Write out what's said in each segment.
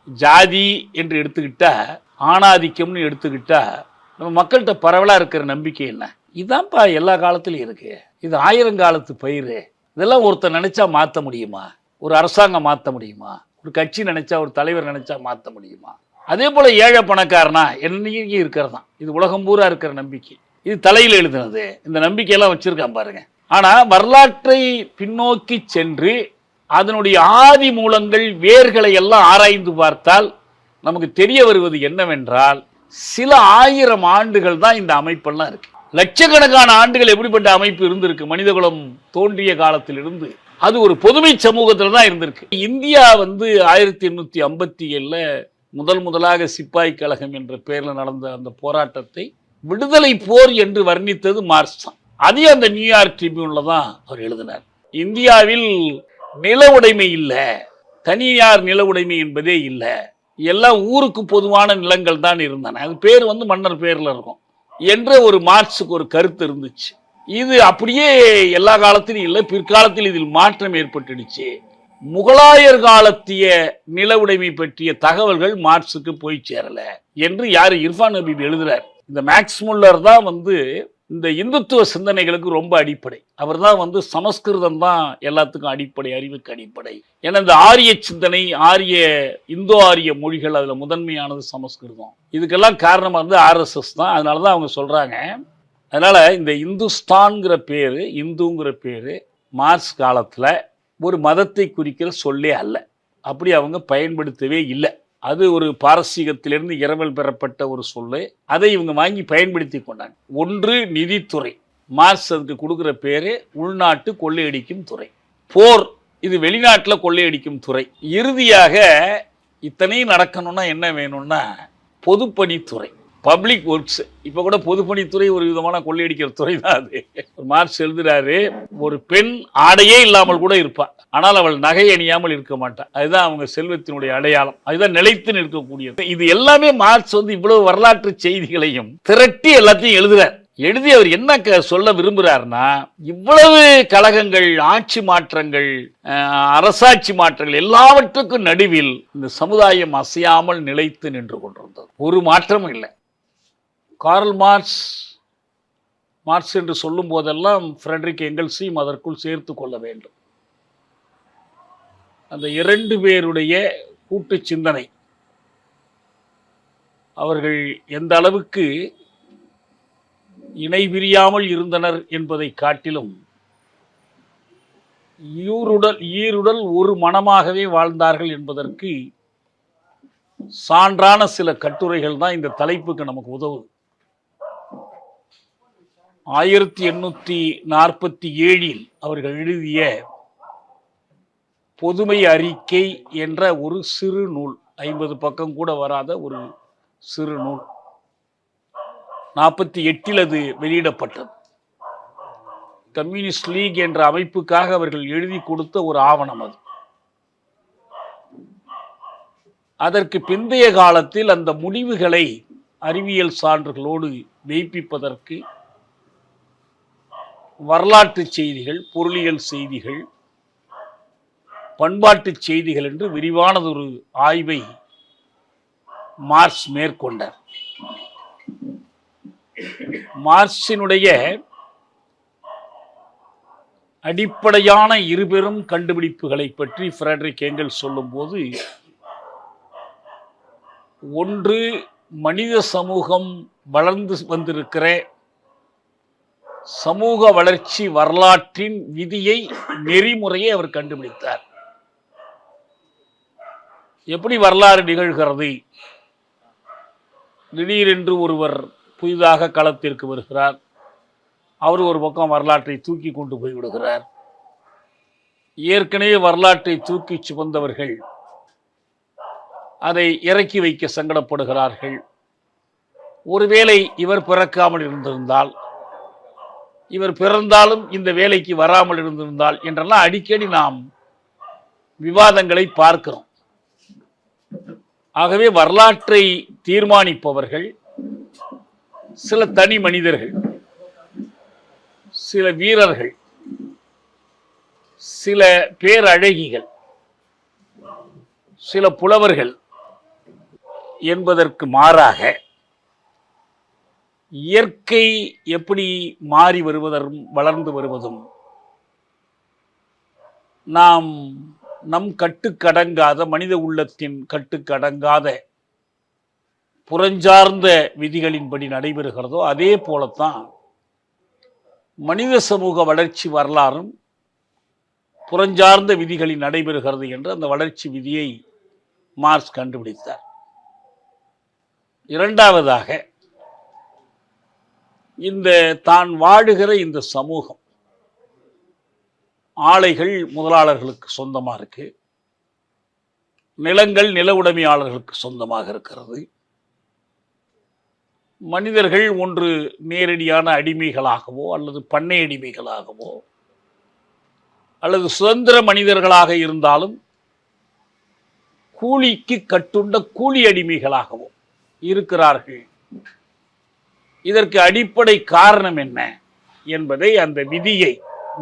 ஜாதி என்று எடுத்துக்கிட்டா, ஆணாதிக்கம்னு எடுத்துக்கிட்டா, நம்ம மக்கள்கிட்ட பரவலாக இருக்கிற நம்பிக்கை என்ன? இதுதான்ப்பா எல்லா காலத்திலையும் இருக்கு. இது 1000 காலத்து பயிர். இதெல்லாம் ஒருத்தர் நினைச்சா மாற்ற முடியுமா? ஒரு அரசாங்கம் மாற்ற முடியுமா? ஒரு கட்சி நினைச்சா, ஒரு தலைவர் நினைச்சா மாற்ற முடியுமா? அதே போல ஏழை பணக்காரனா என்னைக்கு இருக்கிறது தான். இது உலகம் பூரா இருக்கிற நம்பிக்கை. இது தலையில் எழுதுனது. இந்த நம்பிக்கையெல்லாம் வச்சிருக்கான் பாருங்க. ஆனா வரலாற்றை பின்னோக்கி சென்று அதனுடைய ஆதி மூலங்கள், வேர்களை எல்லாம் ஆராய்ந்து பார்த்தால் நமக்கு தெரிய வருவது என்னவென்றால், சில 1000 ஆண்டுகள் தான் இந்த அமைப்பெல்லாம் இருக்கு. லட்சக்கணக்கான ஆண்டுகள் எப்படிப்பட்ட அமைப்பு இருந்திருக்கு மனிதகுலம் தோன்றிய காலத்திலிருந்து. அது ஒரு பொதுமை சமூகத்தில் தான் இருந்திருக்கு. இந்தியா 1857 முதலாக சிப்பாய் கழகம் என்ற பெயரில் நடந்த அந்த போராட்டத்தை விடுதலை போர் என்று வர்ணித்தது மார்க்ஸ் தான். அதையும் அந்த நியூயார்க் ட்ரிபியூன்ல தான் அவர் எழுதினார். இந்தியாவில் நில உடைமை இல்லை, தனியார் நில உடைமை என்பதே இல்லை, எல்லாம் ஊருக்கு பொதுவான நிலங்கள் தான் இருந்தன, அது பேர் மன்னர் பேர்ல இருக்கும் என்ற ஒரு மார்க்ஸுக்கு ஒரு கருத்து இருந்துச்சு. இது அப்படியே எல்லா காலத்திலும் இல்லை, பிற்காலத்தில் இதில் மாற்றம் ஏற்பட்டுடுச்சு. முகலாயர் காலத்திய நில உடைமை பற்றிய தகவல்கள் மார்க்ஸுக்கு போய் சேரல என்று யாரு இர்ஃபான் ஹபீப் எழுதுறார். இந்த மேக்ஸ் முல்லர் தான் இந்த இந்துத்துவ சிந்தனைகளுக்கு ரொம்ப அடிப்படை. அவர் தான் சமஸ்கிருதம் தான் எல்லாத்துக்கும் அடிப்படை, அறிவுக்கு அடிப்படை. ஏன்னா இந்த ஆரிய சிந்தனை, இந்தோ ஆரிய மொழிகள், அதுல முதன்மையானது சமஸ்கிருதம். இதுக்கெல்லாம் காரணமா RSS தான். அதனாலதான் அவங்க சொல்றாங்க. அதனால இந்த இந்துஸ்தான்ங்கிற பேரு, இந்துங்கிற பேரு மார்க்ஸ் காலத்துல ஒரு மதத்தை குறிக்கிற சொல்லே அல்ல. அப்படி அவங்க பயன்படுத்தவே இல்லை. அது ஒரு பாரசீகத்திலிருந்து இரவல் பெறப்பட்ட ஒரு சொல்லு. அதை இவங்க வாங்கி பயன்படுத்தி கொண்டாங்க. ஒன்று நிதித்துறை, மார்க்ஸ் அதுக்கு கொடுக்குற பேரு உள்நாட்டு கொள்ளையடிக்கும் துறை. போர், இது வெளிநாட்டில் கொள்ளையடிக்கும் துறை. இறுதியாக இத்தனையும் நடக்கணும்னா என்ன வேணும்னா பொதுப்பணித்துறை, பப்ளிக் ஒர்க்ஸ். இப்போ கூட பொதுப்பணித்துறை ஒரு விதமான கொள்ளையடிக்கிற துறை தான் அது. மார்க்ஸ் எழுதுறாரு, ஒரு பெண் ஆடையே இல்லாமல் கூட இருப்பா, ஆனால் அவள் நகை அணியாமல் இருக்க மாட்டாள். அதுதான் அவங்க செல்வத்தினுடைய அடையாளம், அதுதான் நிலைத்து நிற்கக்கூடியது. இது எல்லாமே மார்க்ஸ் இவ்வளவு வரலாற்று செய்திகளையும் திரட்டி எல்லாத்தையும் எழுதுறார். எழுதி அவர் என்ன சொல்ல விரும்புகிறார்னா, இவ்வளவு கழகங்கள், ஆட்சி மாற்றங்கள், அரசாட்சி மாற்றங்கள் எல்லாவற்றுக்கும் நடுவில் இந்த சமுதாயம் அசையாமல் நிலைத்து நின்று கொண்டிருந்தது. ஒரு மாற்றமும் இல்லை. கார்ல் மார்க்ஸ் என்று சொல்லும் போதெல்லாம் ஃப்ரெட்ரிக் எங்கெல்ஸையும் அதற்குள் சேர்த்து கொள்ள வேண்டும். அந்த 2 பேருடைய கூட்டு சிந்தனை, அவர்கள் எந்த அளவுக்கு இணை பிரியாமல் இருந்தனர் என்பதை காட்டிலும் ஈருடல் ஒரு மனமாகவே வாழ்ந்தார்கள் என்பதற்கு சான்றான சில கட்டுரைகள் தான் இந்த தலைப்புக்கு நமக்கு உதவுது. 1847 அவர்கள் எழுதிய பொதுமை அறிக்கை என்ற ஒரு சிறு நூல், 50 பக்கம் கூட வராத ஒரு சிறு நூல், 48 அது வெளியிடப்பட்டது. கம்யூனிஸ்ட் லீக் என்ற அமைப்புக்காக அவர்கள் எழுதி கொடுத்த ஒரு ஆவணம் அது. அதற்கு பிந்தைய காலத்தில் அந்த முடிவுகளை அறிவியல் சான்றுகளோடு மெய்ப்பிப்பதற்கு வரலாற்று செய்திகள், பொருளியல் செய்திகள், பண்பாட்டு செய்திகள் என்று விரிவானதொரு ஆய்வை மார்க்ஸ் மேற்கொண்டார். மார்க்சினுடைய அடிப்படையான இருபெரும் கண்டுபிடிப்புகளை பற்றி ஃப்ரெட்ரிக் எங்கெல்ஸ் சொல்லும்போது, ஒன்று, மனித சமூகம் வளர்ந்து வந்திருக்கிற சமூக வளர்ச்சி வரலாற்றின் விதியை, நெறிமுறையை அவர் கண்டுபிடித்தார். எப்படி வரலாறு நிகழ்கிறது? திடீரென்று ஒருவர் புதிதாக களத்திற்கு வருகிறார், அவர் ஒரு பக்கம் வரலாற்றை தூக்கி கொண்டு போய்விடுகிறார். ஏற்கனவே வரலாற்றை தூக்கி சுமந்தவர்கள் அதை இறக்கி வைக்க சங்கடப்படுகிறார்கள். ஒருவேளை இவர் பிறக்காமல் இருந்திருந்தால், இவர் பிறந்தாலும் இந்த வேலைக்கு வராமல் இருந்திருந்தால் என்றெல்லாம் அடிக்கடி நாம் விவாதங்களை பார்க்கிறோம். ஆகவே வரலாற்றை தீர்மானிப்பவர்கள் சில தனி மனிதர்கள், சில வீரர்கள், சில பேரழகிகள், சில புலவர்கள், என்பதற்கு மாறாக இயற்கை எப்படி மாறி வருவதும் வளர்ந்து வருவதும் நாம் நம் கட்டுக்கடங்காத மனித உள்ளத்தின் கட்டுக்கடங்காத புறஞ்சார்ந்த விதிகளின்படி நடைபெறுகிறதோ அதே போலத்தான் மனித சமூக வளர்ச்சி வரலாறும் புறஞ்சார்ந்த விதிகளில் நடைபெறுகிறது என்று அந்த வளர்ச்சி விதியை மார்க்ஸ் கண்டுபிடித்தார். இரண்டாவதாக, இந்த தான் வாழுகிற இந்த சமூகம் ஆலைகள் முதலாளர்களுக்கு சொந்தமாக இருக்கு, நிலங்கள் நில உடைமையாளர்களுக்கு சொந்தமாக இருக்கிறது, மனிதர்கள் ஒன்று நேரடியான அடிமைகளாகவோ அல்லது பண்ணை அடிமைகளாகவோ அல்லது சுதந்திர மனிதர்களாக இருந்தாலும் கூலிக்கு கட்டுண்ட கூலி அடிமைகளாகவோ இருக்கிறார்கள். இதற்கு அடிப்படை காரணம் என்ன என்பதை அந்த விதியை,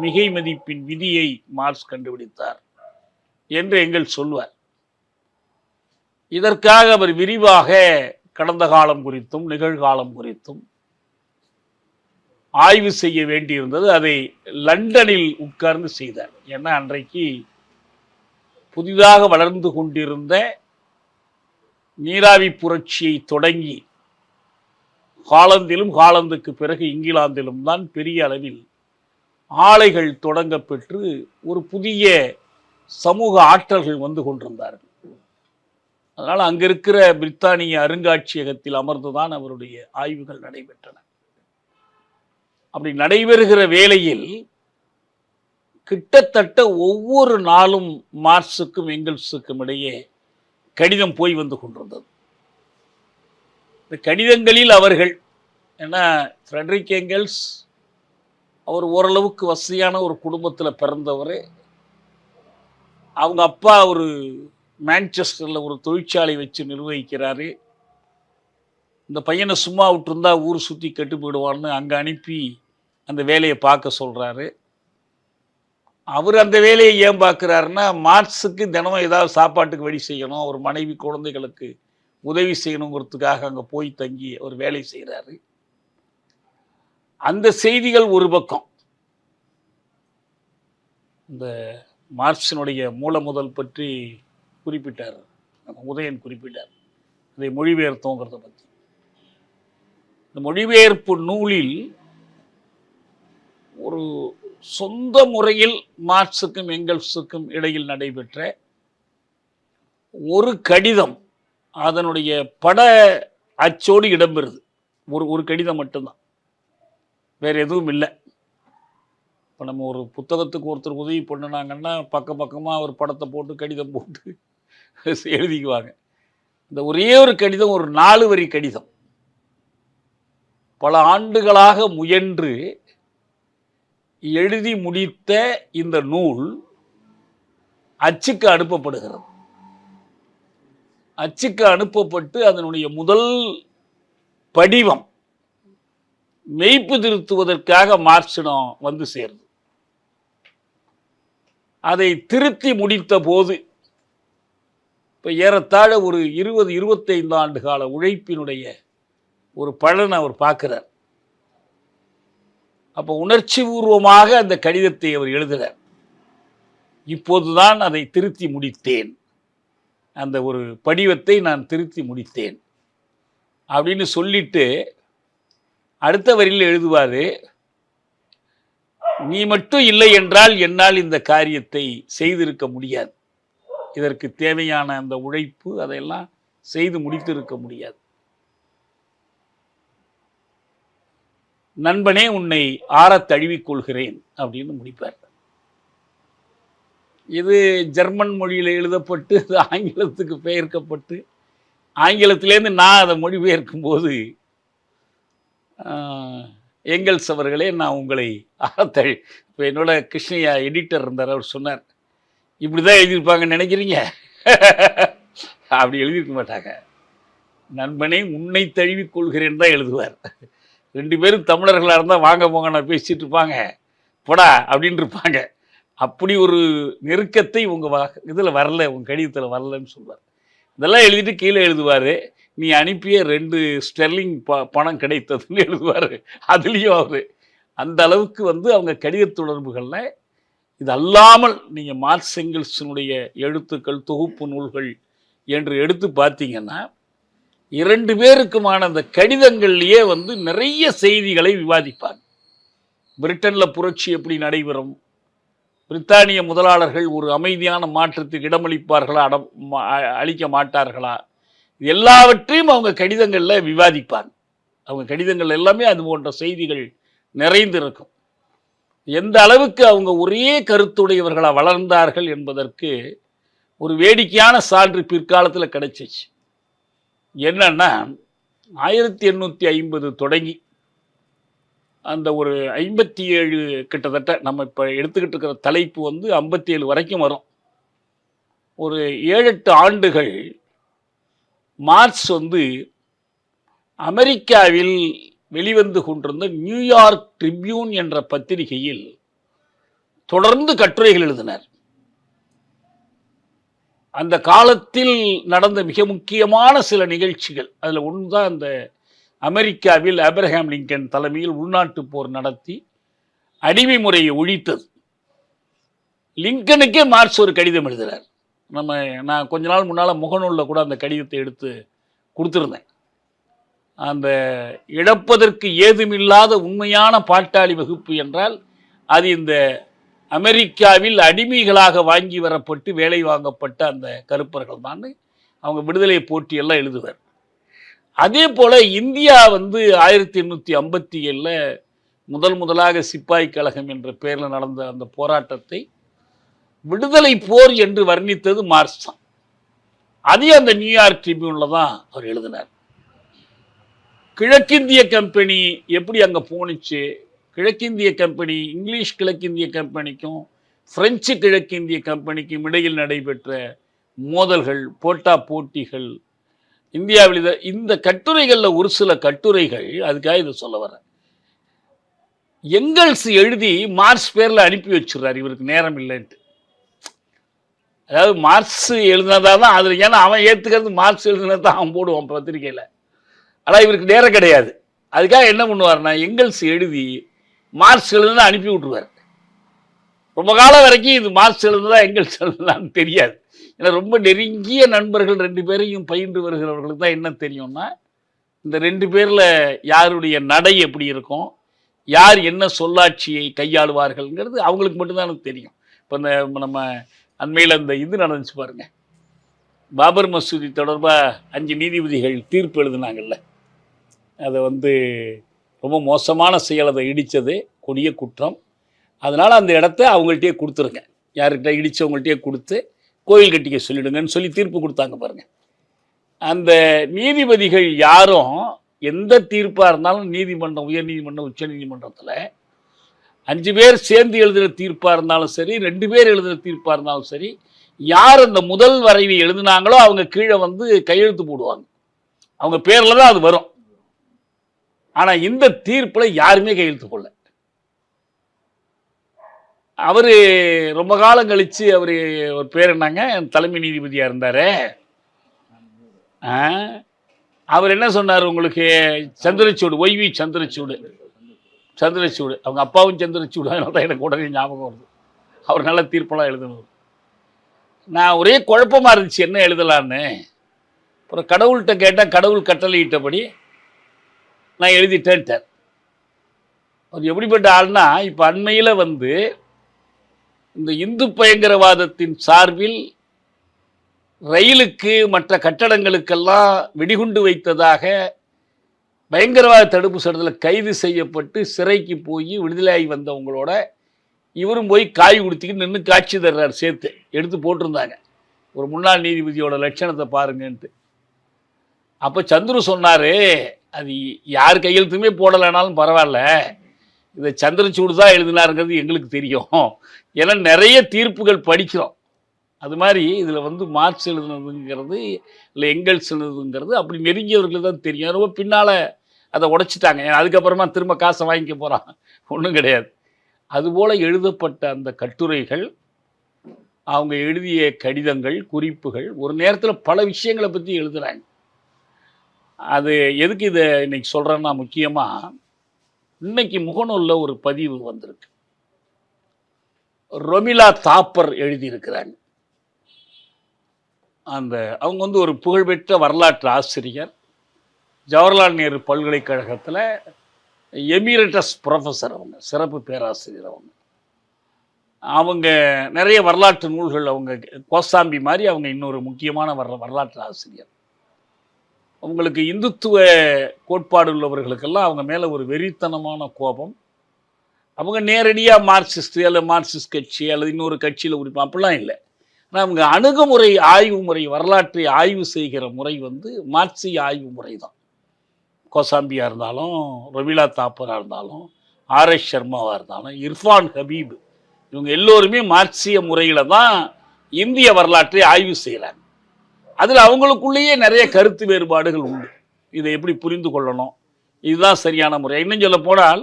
மிகை மதிப்பின் விதியை மார்க்ஸ் கண்டுபிடித்தார் என்று எங்கள் சொல்வார். இதற்காக அவர் விரிவாக கடந்த காலம் குறித்தும் நிகழ்காலம் குறித்தும் ஆய்வு செய்ய வேண்டியிருந்தது. அதை லண்டனில் உட்கார்ந்து செய்தார். ஏன்னா அன்றைக்கு புதிதாக வளர்ந்து கொண்டிருந்த நீராவி புரட்சியை தொடங்கி ஹாலந்திலும் ஹாலந்துக்கு பிறகு இங்கிலாந்திலும் தான் பெரிய அளவில் ஆலைகள் தொடங்க பெற்று ஒரு புதிய சமூக ஆற்றல்கள் வந்து கொண்டிருந்தார்கள். அதனால் அங்கிருக்கிற பிரித்தானிய அருங்காட்சியகத்தில் அமர்ந்துதான் அவருடைய ஆய்வுகள் நடைபெற்றன. அப்படி நடைபெறுகிற வேளையில் கிட்டத்தட்ட ஒவ்வொரு நாளும் மார்க்ஸுக்கும் எங்கெல்ஸுக்கும் இடையே கடிதம் போய் வந்து கொண்டிருந்தது. இந்த கடிதங்களில் அவர்கள், ஏன்னா ஃப்ரெட்ரிக் எங்கெல்ஸ் அவர் ஓரளவுக்கு வசதியான ஒரு குடும்பத்தில் பிறந்தவர். அவங்க அப்பா ஒரு மான்செஸ்டரில் ஒரு தொழிற்சாலை வச்சு நிர்வகிக்கிறாரு. இந்த பையனை சும்மா விட்டுருந்தா ஊர் சுற்றி கெட்டு போயிடுவான்னு அங்கே அனுப்பி அந்த வேலையை பார்க்க சொல்கிறாரு. அவர் அந்த வேலையை ஏன் பார்க்குறாருன்னா, மார்க்ஸுக்கு தினமும் ஏதாவது சாப்பாட்டுக்கு வழி செய்யணும், அவர் மனைவி குழந்தைகளுக்கு உதவி செய்யணுங்கிறதுக்காக அங்கே போய் தங்கி அவர் வேலை செய்கிறாரு. அந்த செய்திகள் ஒரு பக்கம். இந்த மார்க்ஸினுடைய மூல முதல் பற்றி குறிப்பிட்டார், உதயன் குறிப்பிட்டார், இதை மொழிபெயர்த்தோங்கிறத பற்றி. இந்த மொழிபெயர்ப்பு நூலில் ஒரு சொந்த முறையில் மார்க்ஸுக்கும் எங்கெல்ஸுக்கும் இடையில் நடைபெற்ற ஒரு கடிதம், அதனுடைய பட அச்சோடு இடம்பெறுது. ஒரு கடிதம் மட்டும்தான், வேற எதுவும் இல்லை. இப்போ நம்ம ஒரு புத்தகத்துக்கு ஒருத்தர் உதவி பண்ணினாங்கன்னா பக்கமாக ஒரு படத்தை போட்டு கடிதம் போட்டு எழுதிக்குவாங்க. இந்த ஒரே ஒரு கடிதம், ஒரு 4 வரி கடிதம், பல ஆண்டுகளாக முயன்று எழுதி முடித்த இந்த நூல் அச்சுக்கு அனுப்பப்படுகிறது. அச்சுக்கு அனுப்பப்பட்டு அதனுடைய முதல் படிவம் மெய்ப்பு திருத்துவதற்காக மார்க்ஸிடம் வந்து சேருது. அதை திருத்தி முடித்த போது, இப்போ ஏறத்தாழ ஒரு 20-25 ஆண்டு கால உழைப்பினுடைய ஒரு பலனை அவர் பார்க்கிறார். அப்போ உணர்ச்சி பூர்வமாக அந்த கடிதத்தை அவர் எழுதுகிறார். இப்போதுதான் அதை திருத்தி முடித்தேன், அந்த ஒரு படிவத்தை நான் திருத்தி முடித்தேன் அப்படின்னு சொல்லிட்டு அடுத்த வரியில் எழுதுவார், நீ மட்டும் இல்லை என்றால் என்னால் இந்த காரியத்தை செய்திருக்க முடியாது, இதற்கு தேவையான அந்த உழைப்பு அதையெல்லாம் செய்து முடித்திருக்க முடியாது. நண்பனே, உன்னை ஆறத் தழுவிக் கொள்கிறேன் அப்படின்னு முடிப்பார். இது ஜெர்மன் மொழியில் எழுதப்பட்டு ஆங்கிலத்துக்கு பெயர்க்கப்பட்டு ஆங்கிலத்திலேருந்து நான் அதை மொழிபெயர்க்கும் போது, எங்கெல்ஸ் அவர்களே, நான் உங்களை ஆறத்தழி, இப்போ என்னோட கிருஷ்ணய்யா எடிட்டர் இருந்தார், அவர் சொன்னார், இப்படி தான் எழுதியிருப்பாங்கன்னு நினைக்கிறீங்க? அப்படி எழுதியிருக்க மாட்டாங்க. நண்பனே உன்னை தழுவிக் கொள்கிறேன் தான் எழுதுவார். 2 பேரும் தமிழர்களாக இருந்தால் வாங்க போங்க நான் பேசிட்டு இருப்பாங்க, போடா அப்படின்னு இருப்பாங்க. அப்படி ஒரு நெருக்கத்தை உங்கள் இதில் வரல, உங்கள் கடிதத்தில் வரலன்னு சொல்லுவார். இதெல்லாம் எழுதிட்டு கீழே எழுதுவார், நீ அனுப்பிய 2 ஸ்டெர்லிங் பணம் கிடைத்ததுன்னு எழுதுவார். அதுலேயும் அவர் அந்த அளவுக்கு வந்து அவங்க கடித தொடர்புகளில் இது அல்லாமல் நீங்கள் மார்க்ஸ் எங்கெல்ஸினுடைய எழுத்துக்கள் தொகுப்பு நூல்கள் என்று எடுத்து பார்த்தீங்கன்னா 2 பேருக்குமான அந்த கடிதங்கள்லேயே வந்து நிறைய செய்திகளை விவாதிப்பாங்க. பிரிட்டனில் புரட்சி எப்படி நடைபெறும், பிரித்தானிய முதலாளர்கள் ஒரு அமைதியான மாற்றத்துக்கு இடமளிப்பார்களா அளிக்க மாட்டார்களா, எல்லாவற்றையும் அவங்க கடிதங்களில் விவாதிப்பாங்க. அவங்க கடிதங்கள் எல்லாமே அது போன்ற செய்திகள் நிறைந்திருக்கும். எந்த அளவுக்கு அவங்க ஒரே கருத்துடையவர்களாக வளர்ந்தார்கள் என்பதற்கு ஒரு வேடிக்கையான சான்று பிற்காலத்தில் கிடைச்சிச்சு. என்னன்னா 1850 தொடங்கி அந்த ஒரு 57 கிட்டத்தட்ட நம்ம இப்போ எடுத்துக்கிட்டு இருக்கிற தலைப்பு வந்து 57 வரைக்கும் வரும். ஒரு 7-8 ஆண்டுகள் மார்க்ஸ் வந்து அமெரிக்காவில் வெளிவந்து கொண்டிருந்த நியூயார்க் ட்ரிபியூன் என்ற பத்திரிகையில் தொடர்ந்து கட்டுரைகள் எழுதினார். அந்த காலத்தில் நடந்த மிக முக்கியமான சில நிகழ்ச்சிகள், அதில் ஒன்று தான் அந்த அமெரிக்காவில் ஆப்ரஹாம் லிங்கன் தலைமையில் உள்நாட்டு போர் நடத்தி அடிமை முறையை ஒழித்தது. லிங்கனுக்கே மார்க்ஸ் ஒரு கடிதம் எழுதுகிறார். நான் கொஞ்ச நாள் முன்னால் முகநூலில் கூட அந்த கடிதத்தை எடுத்து கொடுத்துருந்தேன். அந்த இழப்பதற்கு ஏதுமில்லாத உண்மையான பாட்டாளி வகுப்பு என்றால் அது இந்த அமெரிக்காவில் அடிமைகளாக வாங்கி வரப்பட்டு வேலை வாங்கப்பட்ட அந்த கருப்பர்கள் தான். அவங்க விடுதலை போட்டியெல்லாம் எழுதுவார். அதே போல் இந்தியா வந்து 1857 முதலாக சிப்பாய் கழகம் என்ற பெயரில் நடந்த அந்த போராட்டத்தை விடுதலை போர் என்று வர்ணித்தது மார்க்ஸ் தான். அதே அந்த நியூயார்க் ட்ரிபியூனில் தான் அவர் எழுதினார். கிழக்கிந்திய கம்பெனி எப்படி அங்கே போணுச்சு, கிழக்கிந்திய கம்பெனி இங்கிலீஷ் கிழக்கிந்திய கம்பெனிக்கும் பிரெஞ்சு கிழக்கிந்திய கம்பெனிக்கும் இடையில் நடைபெற்ற மோதல்கள், போட்டிகள் இந்தியாவில். இந்த கட்டுரைகளில் ஒரு சில கட்டுரைகள், அதுக்காக இதை சொல்ல வரேன். எங்கெல்ஸ் எழுதி மார்க்ஸ் பேரில் அனுப்பி வச்சுடுறார், இவருக்கு நேரம் இல்லைன்ட்டு. அதாவது மார்க்ஸ் எழுதினதாக தான் அதில், ஏன்னா அவன் ஏற்றுக்கிறது மார்க்ஸ் எழுதினது தான் அவன் போடுவான் பத்திரிகையில். ஆனால் இவருக்கு நேரம் கிடையாது. அதுக்காக என்ன பண்ணுவார்னா எங்கெல்ஸ் எழுதி மார்க்ஸ் எழுதுனா அனுப்பி விட்டுருவார். ரொம்ப காலம் வரைக்கும் இது மார்க்ஸ் எழுதுனதா எங்கெல்ஸ் எழுதுனான்னு தெரியாது. ஏன்னா ரொம்ப நெருங்கிய நண்பர்கள் 2 பேரையும் பயின்று வருகிறவர்களுக்கு தான் என்ன தெரியும்னா இந்த 2 பேரில் யாருடைய நடை எப்படி இருக்கும், யார் என்ன சொல்லாட்சியை கையாளுவார்கள்ங்கிறது அவங்களுக்கு மட்டும்தான் தெரியும். இப்போ நம்ம அண்மையில் அந்த இது நடந்துச்சு பாருங்க, பாபர் மசூதி தொடர்பாக 5 நீதிபதிகள் தீர்ப்பு எழுதினாங்கல்ல, அதை வந்து ரொம்ப மோசமான செயல், அதை இடித்தது கொடிய குற்றம். அதனால் அந்த இடத்த அவங்கள்ட்டே கொடுத்துருங்க, யார்கிட்ட இடித்தவங்கள்ட்டே கொடுத்து கோயில் கட்டிக்க சொல்லிடுங்கன்னு சொல்லி தீர்ப்பு கொடுத்தாங்க பாருங்கள். அந்த நீதிபதிகள் யாரும் எந்த தீர்ப்பாக இருந்தாலும் நீதிமன்றம், உயர் நீதிமன்றம், உச்ச நீதிமன்றத்தில் 5 பேர் சேர்ந்து எழுதுகிற தீர்ப்பாக இருந்தாலும் சரி, 2 பேர் எழுதுகிற தீர்ப்பாக இருந்தாலும் சரி, யார் அந்த முதல் வரைவை எழுதினாங்களோ அவங்க கீழே வந்து கையெழுத்து போடுவாங்க. அவங்க பேரில் தான் அது வரும். ஆனால் இந்த தீர்ப்பில் யாருமே கையெழுத்து போடல. அவர் ரொம்ப காலம் கழித்து அவர் ஒரு பேர் என்னங்க தலைமை நீதிபதியாக இருந்தார். அவர் என்ன சொன்னார் உங்களுக்கு, சந்திரசூடு, ஒய்வி சந்திரசூடு, அவங்க அப்பாவும் சந்திரசூடு, அதனால தான் எனக்கு உடனே ஞாபகம் வருது. அவர் நல்ல தீர்ப்பெல்லாம் எழுதணும். நான் ஒரே குழப்பமாக இருந்துச்சு என்ன எழுதலான்னு. அப்புறம் கடவுள்கிட்ட கேட்டேன், கடவுள் கட்டளையிட்டபடி நான் எழுதிட்டேன்ட்டார். அவர் எப்படிப்பட்ட ஆள்னா, இப்போ அண்மையில் வந்து இந்த இந்து பயங்கரவாதத்தின் சார்பில் ரயிலுக்கு மற்ற கட்டடங்களுக்கெல்லாம் வெடிகுண்டு வைத்ததாக பயங்கரவாத தடுப்பு சட்டத்தில் கைது செய்யப்பட்டு சிறைக்கு போய் விடுதலையாகி வந்தவங்களோட இவரும் போய் காய் கொடுத்திக்கிட்டு நின்று காட்சி தர்றார். சேர்த்து எடுத்து போட்டிருந்தாங்க, ஒரு முன்னாள் நீதிபதியோட லட்சணத்தை பாருங்கன்ட்டு. அப்போ சந்துரு சொன்னார், அது யார் கையெழுத்துமே போடலைனாலும் பரவாயில்ல, இதை சந்திரசூடு தான் எழுதினாருங்கிறது எங்களுக்கு தெரியும், ஏன்னா நிறைய தீர்ப்புகள் படிக்கிறோம். அது மாதிரி இதில் வந்து மார்க்ஸ் எழுதுனதுங்கிறது இல்லை எங்கெல்ஸ் எழுதுங்கிறது அப்படி நெருங்கியவர்களுக்கு தான் தெரியும். ரொம்ப பின்னால் அதை உடைச்சிட்டாங்க, அதுக்கப்புறமா திரும்ப காசை வாங்கிக்க போகிறான், ஒன்றும் கிடையாது. அதுபோல் எழுதப்பட்ட அந்த கட்டுரைகள், அவங்க எழுதிய கடிதங்கள், குறிப்புகள் ஒரு நேரத்தில் பல விஷயங்களை பற்றி எழுதுகிறாங்க. அது எதுக்கு இதை இன்னைக்கு சொல்கிறேன்னா, முக்கியமாக இன்னைக்கு முகநூலில் ஒரு பதிவு வந்திருக்கு. ரொமிலா தாப்பர் எழுதியிருக்கிறாங்க. அவங்க வந்து ஒரு புகழ்பெற்ற வரலாற்று ஆசிரியர், ஜவஹர்லால் நேரு பல்கலைக்கழகத்தில் எமிரட்டஸ் ப்ரொஃபஸர், அவங்க சிறப்பு பேராசிரியர். அவங்க நிறைய வரலாற்று நூல்கள், அவங்க கோசாம்பி மாதிரி அவங்க இன்னொரு முக்கியமான வரலாற்று ஆசிரியர். அவங்களுக்கு இந்துத்துவ கோட்பாடு உள்ளவர்களுக்கெல்லாம் அவங்க மேலே ஒரு வெறித்தனமான கோபம். அவங்க நேரடியாக மார்க்சிஸ்ட் அல்லது மார்க்சிஸ்ட் கட்சி அல்லது இன்னொரு கட்சியில் உறுப்பினர் அப்படிலாம் இல்லை. ஆனால் அவங்க அணுகுமுறை, ஆய்வு முறை, வரலாற்றை ஆய்வு செய்கிற முறை வந்து மார்க்சிய ஆய்வு முறை தான். கோசாம்பியாக இருந்தாலும், ரொமிலா தாப்பராக இருந்தாலும், ஆர்எஸ் சர்மாவாக இருந்தாலும், இர்ஃபான் ஹபீப், இவங்க எல்லோருமே மார்க்சிய முறையில் தான் இந்திய வரலாற்றை ஆய்வு செய்கிறாங்க. அதில் அவங்களுக்குள்ளேயே நிறைய கருத்து வேறுபாடுகள் உண்டு. இதை எப்படி புரிந்து கொள்ளணும், இதுதான் சரியான முறை. இன்னும் சொல்ல போனால்,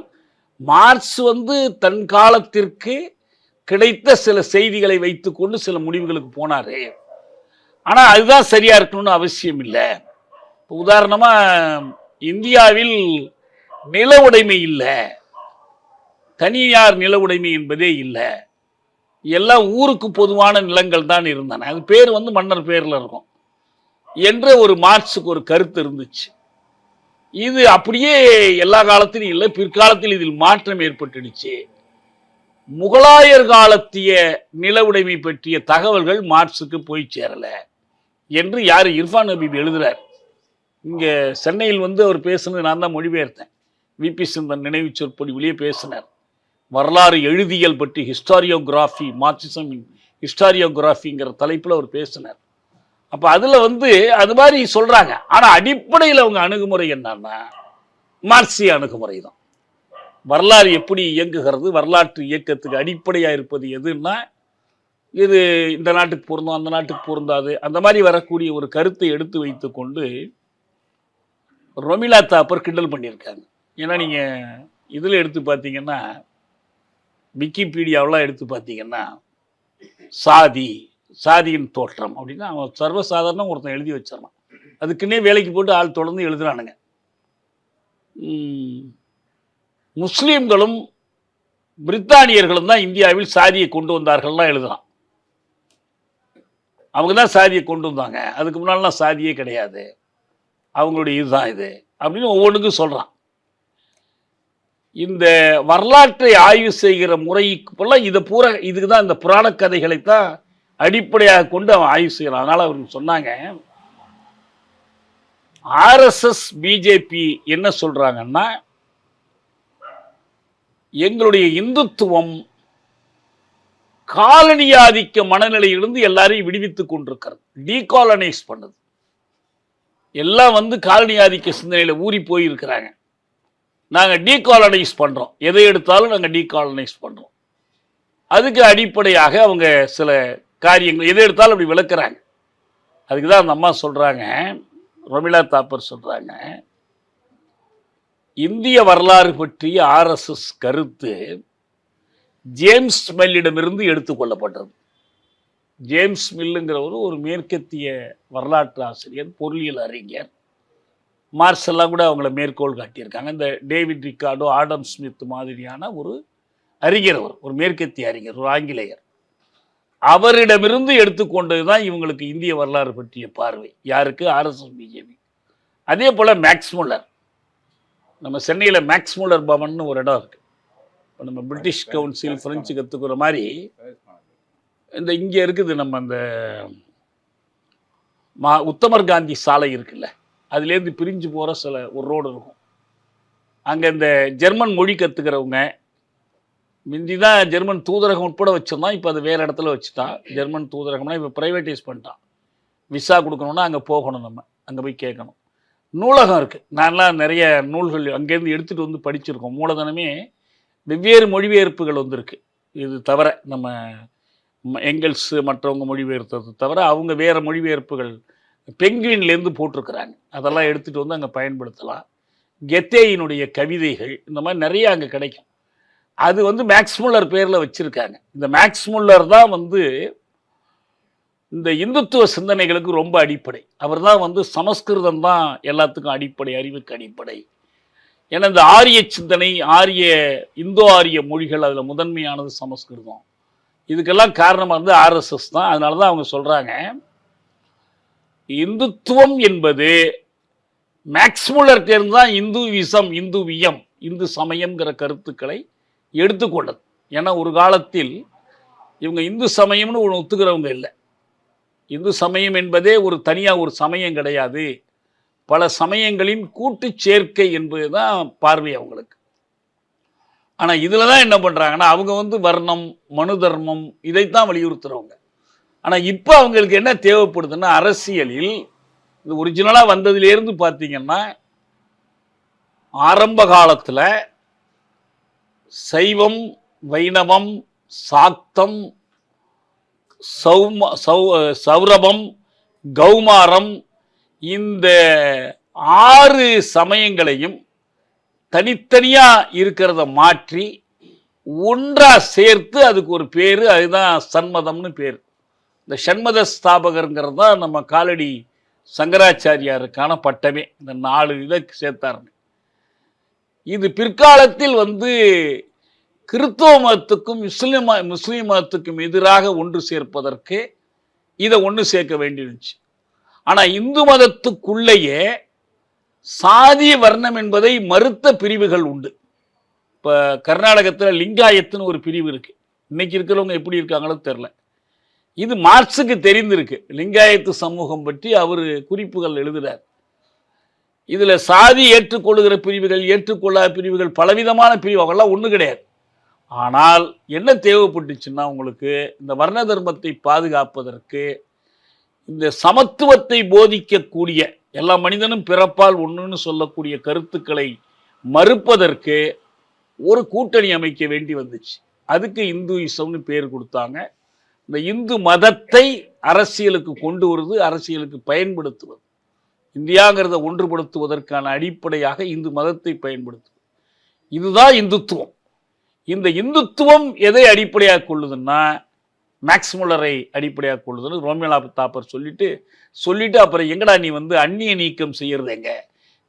மார்க்ஸ் வந்து தன் காலத்திற்கு கிடைத்த சில செய்திகளை வைத்துக்கொண்டு சில முடிவுகளுக்கு போனார். ஆனால் அதுதான் சரியாக இருக்கணும்னு அவசியம் இல்லை. உதாரணமாக, இந்தியாவில் நில உடைமை இல்லை, தனியார் நில உடைமை என்பதே இல்லை, எல்லாம் ஊருக்கு பொதுவான நிலங்கள் தான் இருந்தன, அது பேர் வந்து மன்னர் பேரில் இருக்கும் என்ற ஒரு மார்க்ஸுக்கு ஒரு கருத்து இருந்துச்சு. இது அப்படியே எல்லா காலத்திலும் இல்லை, பிற்காலத்தில் இதில் மாற்றம் ஏற்பட்டுடுச்சு. முகலாயர் காலத்திய நில உடைமை பற்றிய தகவல்கள் மார்க்ஸுக்கு போய் சேரலை என்று யார் இர்ஃபான் ஹபீப் எழுதுறார். இங்கே சென்னையில் வந்து அவர் பேசுனது நான் தான் மொழிபெயர்த்தேன். விபி சிந்தன் நினைவு சொற்பொழிவிலேயே பேசினார். வரலாறு எழுதியல் பற்றி ஹிஸ்டாரியோகிராஃபி, மார்க்சிசம் ஹிஸ்டாரியோகிராஃபிங்கிற தலைப்பில் அவர் பேசினார். அப்போ அதில் வந்து அது மாதிரி சொல்கிறாங்க. ஆனால் அடிப்படையில் அவங்க அணுகுமுறை என்னன்னா மார்க்சிய அணுகுமுறை தான். வரலாறு எப்படி இயங்குகிறது, வரலாற்று இயக்கத்துக்கு அடிப்படையாக இருப்பது எதுன்னா, இது இந்த நாட்டுக்கு பொருந்தும், அந்த நாட்டுக்கு பொருந்தாது, அந்த மாதிரி வரக்கூடிய ஒரு கருத்தை எடுத்து வைத்து கொண்டு ரொமிலா தாப்பர் கிண்டல் பண்ணியிருக்காங்க. ஏன்னா நீங்கள் இதில் எடுத்து பார்த்தீங்கன்னா, விக்கிபீடியாவெலாம் எடுத்து பார்த்தீங்கன்னா, சாதியின் தோற்றம் அப்படின்னா அவன் சர்வசாதாரணம் ஒருத்தன் எழுதி வச்சிடறான். அதுக்குன்னே வேலைக்கு போட்டு ஆள் தொடர்ந்து எழுதுறானுங்க. முஸ்லீம்களும் பிரித்தானியர்களும் தான் இந்தியாவில் சாதியை கொண்டு வந்தார்கள்லாம் எழுதுறான். அவங்க தான் சாதியை கொண்டு வந்தாங்க, அதுக்கு முன்னாலாம் சாதியே கிடையாது, அவங்களுடைய இதுதான் இது அப்படின்னு ஒவ்வொன்றுக்கும் சொல்கிறான். இந்த வரலாற்றை ஆய்வு செய்கிற முறைக்குலாம் இதை பூரா இதுக்கு தான், இந்த புராண கதைகளைத்தான் அடிப்படையாக கொண்டு அவன் ஆய்வு செய்கிறான். அதனால் அவருக்கு சொன்னாங்க, ஆர்எஸ்எஸ் பிஜேபி என்ன சொல்கிறாங்கன்னா, எங்களுடைய இந்துத்துவம் காலனியாதிக்க மனநிலையிலிருந்து எல்லாரையும் விடுவித்துக் கொண்டிருக்கிறது, டீகாலனைஸ் பண்ணுது. எல்லாம் வந்து காலனியாதிக்க சிந்தனையில் ஊறி போயிருக்கிறாங்க. நாங்கள் டீகாலனைஸ் பண்ணுறோம், எதை எடுத்தாலும் நாங்கள் டீகாலனைஸ் பண்ணுறோம். அதுக்கு அடிப்படையாக அவங்க சில காரியங்கள் எதை எடுத்தாலும் அப்படி விளக்குறாங்க. அதுக்கு தான் அந்த அம்மா சொல்கிறாங்க, ரொமிலா தாப்பர் சொல்கிறாங்க, இந்திய வரலாறு பற்றிய ஆர்எஸ்எஸ் கருத்து ஜேம்ஸ் மில்லிடமிருந்து எடுத்துக்கொள்ளப்பட்டது. ஜேம்ஸ் மில்லுங்கிறவர் ஒரு மேற்கத்திய வரலாற்று ஆசிரியர், பொருளியல் அறிஞர். மார்க்ஸ் எல்லாம் கூட அவங்கள மேற்கோள் காட்டியிருக்காங்க. இந்த டேவிட் ரிக்கார்டோ, ஆடம் ஸ்மித் மாதிரியான ஒரு அறிஞர், ஒரு மேற்கத்திய அறிஞர், ஒரு ஆங்கிலேயர். அவரிடமிருந்து எடுத்துக்கொண்டது தான் இவங்களுக்கு இந்திய வரலாறு பற்றிய பார்வை. யாருக்கு? RSS BJP. அதே போல் மேக்ஸ் முல்லர், நம்ம சென்னையில் மேக்ஸ் முல்லர் பவன் ஒரு இடம் இருக்குது. இப்போ நம்ம பிரிட்டிஷ் கவுன்சில் ஃப்ரெஞ்சு கற்றுக்கிற மாதிரி இந்த இங்கே இருக்குது, நம்ம அந்த உத்தமர் காந்தி சாலை இருக்குல்ல, அதுலேருந்து பிரிஞ்சு போகிற ஒரு ரோடு இருக்கும். அங்கே இந்த ஜெர்மன் மொழி கற்றுக்கிறவங்க, முந்தி தான் ஜெர்மன் தூதரகம் உட்பட வச்சுருந்தான், இப்போ அது வேறு இடத்துல வச்சுட்டான். ஜெர்மன் தூதரகம்னா இப்போ ப்ரைவேட்டைஸ் பண்ணிட்டான். விசா கொடுக்கணுன்னா அங்கே போகணும், நம்ம அங்கே போய் கேட்கணும். நூலகம் இருக்குது, நான்லாம் நிறைய நூல்கள் அங்கேருந்து எடுத்துகிட்டு வந்து படிச்சிருக்கோம். மூலதனமே வெவ்வேறு மொழிபெயர்ப்புகள் வந்திருக்கு. இது தவிர நம்ம எங்கெல்ஸ் மற்றவங்க மொழிபெயர்த்தது தவிர அவங்க வேறு மொழிபெயர்ப்புகள் பெங்குவின்லேருந்து போட்டிருக்கிறாங்க. அதெல்லாம் எடுத்துகிட்டு வந்து அங்கே பயன்படுத்தலாம். கெத்தேயினுடைய கவிதைகள் இந்த மாதிரி நிறைய அங்கே கிடைக்கும். அது வந்து மேக்ஸ் முல்லர் பேரில் வச்சுருக்காங்க. இந்த மேக்ஸ் முல்லர் தான் வந்து இந்த இந்துத்துவ சிந்தனைகளுக்கு ரொம்ப அடிப்படை. அவர் தான் வந்து சமஸ்கிருதம் தான் எல்லாத்துக்கும் அடிப்படை, அறிவுக்கு அடிப்படை. ஏன்னா இந்த ஆரிய சிந்தனை, இந்தோ ஆரிய மொழிகள் அதில் முதன்மையானது சமஸ்கிருதம். இதுக்கெல்லாம் காரணமாக வந்து ஆர்எஸ்எஸ் தான். அதனால தான் அவங்க சொல்கிறாங்க, இந்துத்துவம் என்பது மேக்ஸ்முல்லர்கிட்ட தான் இந்துவியம், இந்து சமயம்ங்கிற கருத்துக்களை எடுத்துக்கொண்டது. ஏன்னா ஒரு காலத்தில் இவங்க இந்து சமயம்னு ஒன்று ஒத்துக்கிறவங்க இல்லை. இந்து சமயம் என்பதே தனியாக ஒரு சமயம் கிடையாது, பல சமயங்களின் கூட்டு சேர்க்கை என்பது தான் பார்வை அவங்களுக்கு. ஆனால் இதில் தான் என்ன பண்ணுறாங்கன்னா, அவங்க வந்து வர்ணம், மனு தர்மம் இதைத்தான் வலியுறுத்துகிறவங்க. ஆனால் இப்போ அவங்களுக்கு என்ன தேவைப்படுதுன்னா, அரசியலில் இது ஒரிஜினலாக வந்ததுலேருந்து பார்த்தீங்கன்னா, ஆரம்ப காலத்தில் சைவம், வைணவம், சாக்தம், சௌரபம், கௌமாரம், இந்த 6 சமயங்களையும் தனித்தனியா இருக்கிறத மாற்றி ஒன்றா சேர்த்து அதுக்கு ஒரு பேரு, அதுதான் சண்மதம்னு பேர். இந்த ஷண்மத ஸ்தாபகருங்கிறது தான் நம்ம காலடி சங்கராச்சாரியாருக்கான பட்டமே. இந்த 4 இதை சேர்த்தாருன்னு. இது பிற்காலத்தில் வந்து கிறிஸ்தவ மதத்துக்கும் முஸ்லீம் மதத்துக்கும் எதிராக ஒன்று சேர்ப்பதற்கு இதை ஒன்று சேர்க்க வேண்டியிருந்துச்சு. ஆனால் இந்து மதத்துக்குள்ளேயே சாதி வர்ணம் என்பதை மறுத்த பிரிவுகள் உண்டு. இப்போ கர்நாடகத்தில் லிங்காயத்துன்னு ஒரு பிரிவு இருக்கு. இன்னைக்கு இருக்கிறவங்க எப்படி இருக்காங்களோ தெரில. இது மார்க்ஸுக்கு தெரிந்திருக்கு. லிங்காயத்து சமூகம் பற்றி அவர் குறிப்புகள் எழுதுகிறார். இதில் சாதி ஏற்றுக்கொள்ளுகிற பிரிவுகள், ஏற்றுக்கொள்ளாத பிரிவுகள், பலவிதமான பிரிவு, அவங்கெல்லாம் ஒன்றும் கிடையாது. ஆனால் என்ன தேவைப்பட்டுச்சுன்னா, உங்களுக்கு இந்த வர்ண தர்மத்தை பாதுகாப்பதற்கு, இந்த சமத்துவத்தை போதிக்கக்கூடிய, எல்லா மனிதனும் பிறப்பால் ஒன்றுன்னு சொல்லக்கூடிய கருத்துக்களை மறுப்பதற்கு ஒரு கூட்டணி அமைக்க வேண்டி வந்துச்சு. அதுக்கு இந்துயிசம்னு பேர் கொடுத்தாங்க. இந்த இந்து மதத்தை அரசியலுக்கு கொண்டு வருவது, அரசியலுக்கு பயன்படுத்துவது, இந்தியாங்கிறத ஒன்றுபடுத்துவதற்கான அடிப்படையாக இந்து மதத்தை பயன்படுத்துவது, இதுதான் இந்துத்துவம். இந்த இந்துத்துவம் எதை அடிப்படையாக கொள்ளுதுன்னா, மேக்ஸ்முல்லரை அடிப்படையாக கொள்ளுதுன்னு ரோமிலா தாப்பர் சொல்லிட்டு அப்புறம் எங்கடா நீ வந்து அந்நிய நீக்கம் செய்யறது எங்க,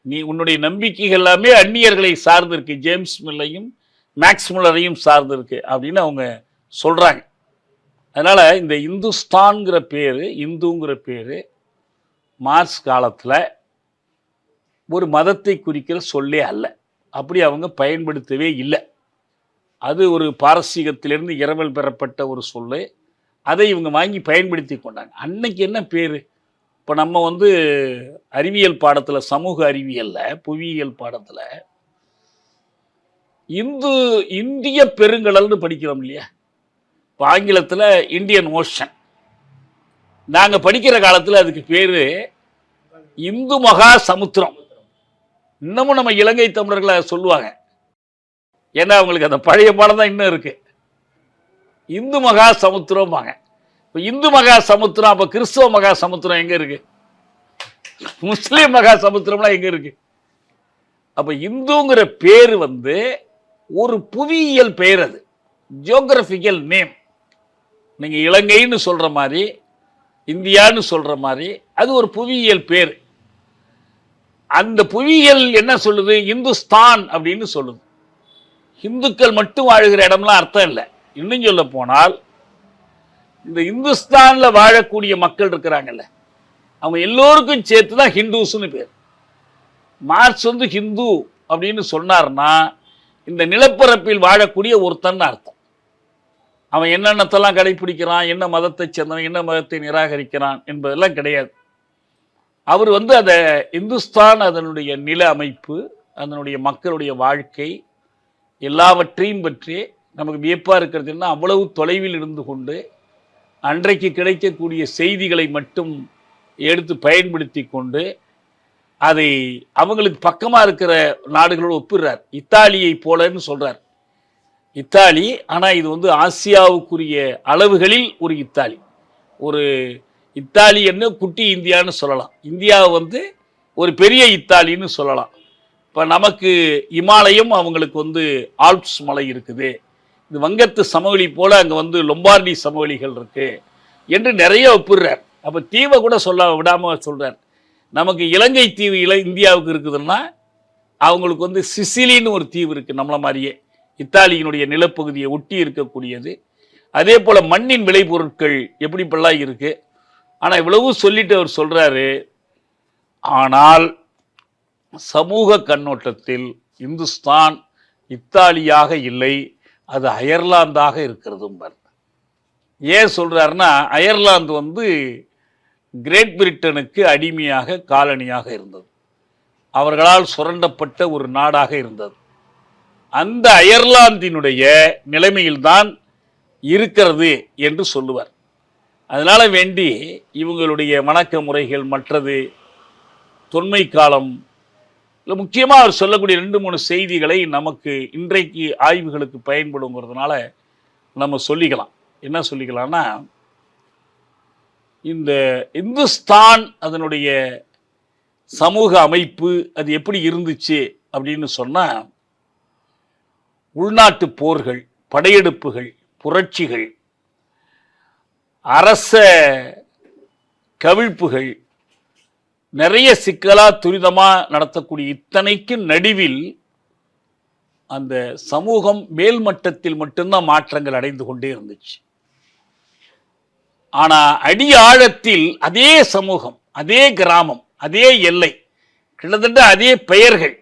நீ உன்னுடைய நம்பிக்கைகள் எல்லாமே அந்நியர்களை சார்ந்து இருக்கு, ஜேம்ஸ் மில்லையும் மேக்ஸ்முல்லரையும் சார்ந்து இருக்கு அப்படின்னு அவங்க சொல்றாங்க. அதனால இந்த இந்துஸ்தான்கிற பேரு, இந்துங்கிற பேரு மார்க்ஸ் காலத்தில் ஒரு மதத்தை குறிக்கிற சொல்லே அல்ல. அப்படி அவங்க பயன்படுத்தவே இல்லை. அது ஒரு பாரசீகத்திலிருந்து இரவல் பெறப்பட்ட ஒரு சொல்லு. அதை இவங்க வாங்கி பயன்படுத்தி கொண்டாங்க. அன்னைக்கு என்ன பேர்? இப்போ நம்ம வந்து அறிவியல் பாடத்தில், சமூக அறிவியலில், புவியியல் பாடத்தில் இந்திய பெருங்கடல்னு படிக்கிறோம் இல்லையா? இப்போ ஆங்கிலத்தில் இந்தியன் ஓஷன். நாங்கள் படிக்கிற காலத்தில் அதுக்கு பேர் இந்து மகா சமுத்திரம். இன்னமும் நம்ம இலங்கை தமிழர்களை சொல்லுவாங்க. ஏன்னா அவங்களுக்கு அந்த பழைய பாடம் தான் இன்னும் இருக்கு. இந்து மகா சமுத்திரம் வாங்க. இப்போ இந்து மகா சமுத்திரம், அப்போ கிறிஸ்தவ மகா சமுத்திரம் எங்க இருக்கு? முஸ்லீம் மகா சமுத்திரம்லாம் எங்க இருக்கு? அப்ப இந்துங்கிற பேர் வந்து ஒரு புவியியல் பெயர், அது ஜியோகிராபிக்கல் நேம். நீங்க இலங்கைன்னு சொல்ற மாதிரி, இந்தியான்னு சொல்ற மாதிரி, அது ஒரு புவியியல் பேர். அந்த புவியியல் என்ன சொல்லுது? இந்துஸ்தான் அப்படின்னு சொல்லுது. இந்துக்கள் மட்டும் வாழுகிற இடம்லாம் அர்த்தம் இல்லை. இன்னும் சொல்ல போனால், இந்த இந்துஸ்தான்ல வாழக்கூடிய மக்கள் இருக்கிறாங்கல்ல, அவங்க எல்லோருக்கும் சேர்த்து தான் ஹிந்துஸ்னு பேர். மார்க்ஸ் வந்து ஹிந்து அப்படின்னு சொன்னார்னா, இந்த நிலப்பரப்பில் வாழக்கூடிய ஒருத்தன் அர்த்தம். அவன் என்னென்னத்தெல்லாம் கடைபிடிக்கிறான், என்ன மதத்தை சேர்ந்தவன், என்ன மதத்தை நிராகரிக்கிறான் என்பதெல்லாம் கிடையாது. அவர் வந்து அதை இந்துஸ்தான், அதனுடைய நில அமைப்பு, அதனுடைய மக்களுடைய வாழ்க்கை எல்லாவற்றையும் பற்றி நமக்கு வியப்பாக இருக்கிறதுன்னா, அவ்வளவு தொலைவில் இருந்து கொண்டு அன்றைக்கு கிடைக்கக்கூடிய செய்திகளை மட்டும் எடுத்து பயன்படுத்தி கொண்டு அதை அவங்களுக்கு பக்கமாக இருக்கிற நாடுகளோடு ஒப்பிடுறார். இத்தாலியை போலன்னு சொல்றார். இத்தாலி, ஆனால் இது வந்து ஆசியாவுக்குரிய அளவுகளில் ஒரு இத்தாலி. ஒரு இத்தாலி என்ன குட்டி இந்தியான்னு சொல்லலாம். இந்தியாவை வந்து ஒரு பெரிய இத்தாலின்னு சொல்லலாம். இப்போ நமக்கு இமாலயம், அவங்களுக்கு வந்து ஆல்ப்ஸ் மலை இருக்குது. இது வங்கத்து சமவெளி போல அங்கே வந்து லொம்பார்டி சமவெளிகள் இருக்கு. என்று நிறைய ஒப்பிடுறார். அப்போ தீவை கூட சொல்ல விடாமல் சொல்கிறார். நமக்கு இலங்கை தீவு இந்தியாவுக்கு இருக்குதுன்னா அவங்களுக்கு வந்து சிசிலின்னு ஒரு தீவு இருக்குது, நம்மள மாதிரியே இத்தாலியினுடைய நிலப்பகுதியை ஒட்டி இருக்கக்கூடியது. அதே போல் மண்ணின் விளைபொருட்கள் எப்படி இப்பெல்லாம் இருக்குது. ஆனால் இவ்வளவு சொல்லிட்டு அவர் சொல்கிறாரு, ஆனால் சமூக கண்ணோட்டத்தில் இந்துஸ்தான் இத்தாலியாக இல்லை, அது அயர்லாந்தாக இருக்கிறதும். ஏன் சொல்கிறாருன்னா, அயர்லாந்து வந்து கிரேட் பிரிட்டனுக்கு அடிமையாக காலனியாக இருந்தது, அவர்களால் சுரண்டப்பட்ட ஒரு நாடாக இருந்தது. அந்த அயர்லாந்தினுடைய நிலைமையில்தான் இருக்கிறது என்று சொல்லுவார். அதனால் வேண்டி இவங்களுடைய வணக்க முறைகள் மற்றது தொன்மை காலம் இல்லை, முக்கியமாக அவர் சொல்லக்கூடிய 2-3 செய்திகளை நமக்கு இன்றைக்கு ஆய்வுகளுக்கு பயன்படுங்கிறதுனால நம்ம சொல்லிக்கலாம். என்ன சொல்லிக்கலாம்னா, இந்த இந்துஸ்தான் அதனுடைய சமூக அமைப்பு அது எப்படி இருந்துச்சு அப்படின்னு சொன்னால், உள்நாட்டு போர்கள், படையெடுப்புகள், புரட்சிகள், அரச கவிழ்ப்புகள், நிறைய சிக்கலா துரிதமாக நடத்தக்கூடிய இத்தனைக்கு நடுவில் அந்த சமூகம் மேல்மட்டத்தில் மட்டும்தான் மாற்றங்கள் அடைந்து கொண்டே இருந்துச்சு. ஆனால் அடி ஆழத்தில் அதே சமூகம், அதே கிராமம், அதே எல்லை, கிட்டத்தட்ட அதே பெயர்கள்,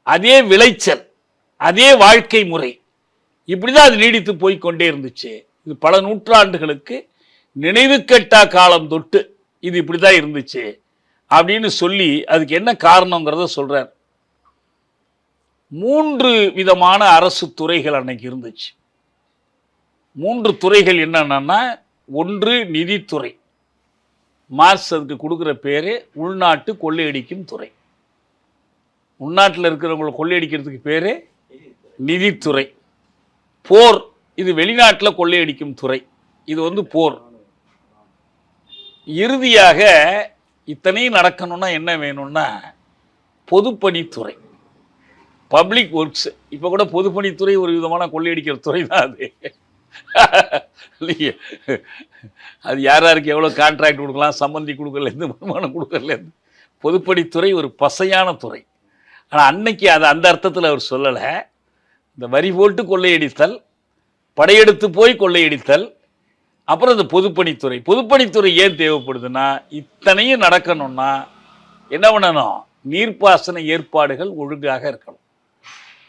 அதே விளைச்சல், அதே வாழ்க்கை முறை, இப்படிதான் அது நீடித்து போய்கொண்டே இருந்துச்சு. இது பல நூற்றாண்டுகளுக்கு நினைவு கட்டா காலம் தொட்டு இது இப்படிதான் இருந்துச்சு அப்படின்னு சொல்லி அதுக்கு என்ன காரணங்கிறத சொல்றார். 3 விதமான அரசு துறைகள் அன்னைக்கு இருந்துச்சு. 3 துறைகள் என்னன்னா, ஒன்று நிதித்துறை, மார்க்ஸ் அதுக்கு கொடுக்குற பேரு உள்நாட்டு கொள்ளையடிக்கும் துறை. உள்நாட்டில் இருக்கிறவங்களை கொள்ளையடிக்கிறதுக்கு பேரு நிதித்துறை. போர், இது வெளிநாட்டில் கொள்ளையடிக்கும் துறை, இது வந்து போர். இறுதியாக இத்தனையும் நடக்கணும்னா என்ன வேணும்னா பொதுப்பணித்துறை, பப்ளிக் ஒர்க்ஸ். இப்போ கூட பொதுப்பணித்துறை ஒரு விதமான கொள்ளையடிக்கிற துறை தான் அது. அது யார் யாருக்கு எவ்வளோ கான்ட்ராக்ட் கொடுக்கலாம், சம்மந்தி கொடுக்கறதுலேருந்து வருமானம் கொடுக்கறதுலேருந்து, பொதுப்பணித்துறை ஒரு பசையான துறை. ஆனால் அன்னைக்கு அதை அந்த அர்த்தத்தில் அவர் சொல்லலை. இந்த வரி போட்டு கொள்ளையடித்தல், படையெடுத்து போய் கொள்ளையடித்தல், அப்புறம் இந்த பொதுப்பணித்துறை. பொதுப்பணித்துறை ஏன் தேவைப்படுதுன்னா, இத்தனையும் நடக்கணும்னா என்ன பண்ணணும், நீர்ப்பாசன ஏற்பாடுகள் ஒழுங்காக இருக்கணும்.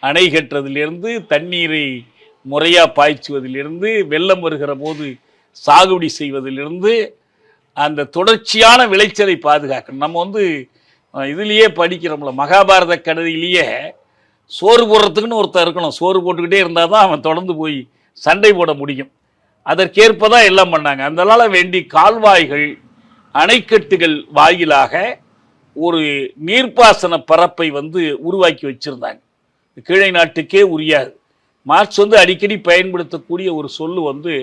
அணை கட்டுறதுலேருந்து, தண்ணீரை முறையாக பாய்ச்சுவதிலிருந்து, வெள்ளம் வருகிற போது சாகுபடி செய்வதிலிருந்து, அந்த தொடர்ச்சியான விளைச்சலை பாதுகாக்கணும். நம்ம வந்து இதுலேயே படிக்கிறோம்ல, மகாபாரத கதையிலேயே சோறு போடுறதுக்குன்னு ஒருத்தர் இருக்கணும். சோறு போட்டுக்கிட்டே இருந்தால் தான் அவன் தொடர்ந்து போய் சண்டை போட முடியும். அதற்கேற்பதான் எல்லாம் பண்ணாங்க. அதனால வேண்டி கால்வாய்கள், அணைக்கட்டுகள் வாயிலாக ஒரு நீர்ப்பாசன பரப்பை வந்து உருவாக்கி வச்சிருந்தாங்க. கீழை நாட்டுக்கே உரியாது. மார்க்ஸ் வந்து அடிக்கடி பயன்படுத்தக்கூடிய ஒரு சொல்லு வந்து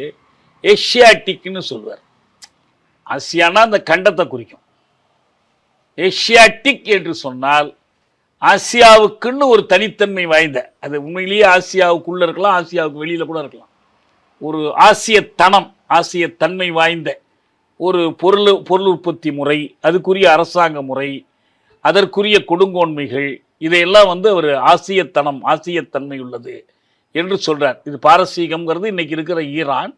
ஏஷியாட்டிக்னு சொல்வார். ஆசியானா அந்த கண்டத்தை குறிக்கும். ஏஷியாட்டிக் என்று சொன்னால் ஆசியாவுக்குன்னு ஒரு தனித்தன்மை வாய்ந்த, அது உண்மையிலேயே ஆசியாவுக்குள்ள இருக்கலாம், ஆசியாவுக்கு வெளியில கூட இருக்கலாம், ஒரு ஆசியத்தனம், ஆசியத்தன்மை வாய்ந்த ஒரு பொருள் உற்பத்தி முறை, அதுக்குரிய அரசாங்க முறை, அதற்குரிய கொடுங்கோன்மைகள், இதையெல்லாம் வந்து அவர் ஆசியத்தனம், ஆசியத்தன்மை உள்ளது என்று சொல்றார். இது பாரசீகம்ங்கிறது இன்னைக்கு இருக்கிற ஈரான்,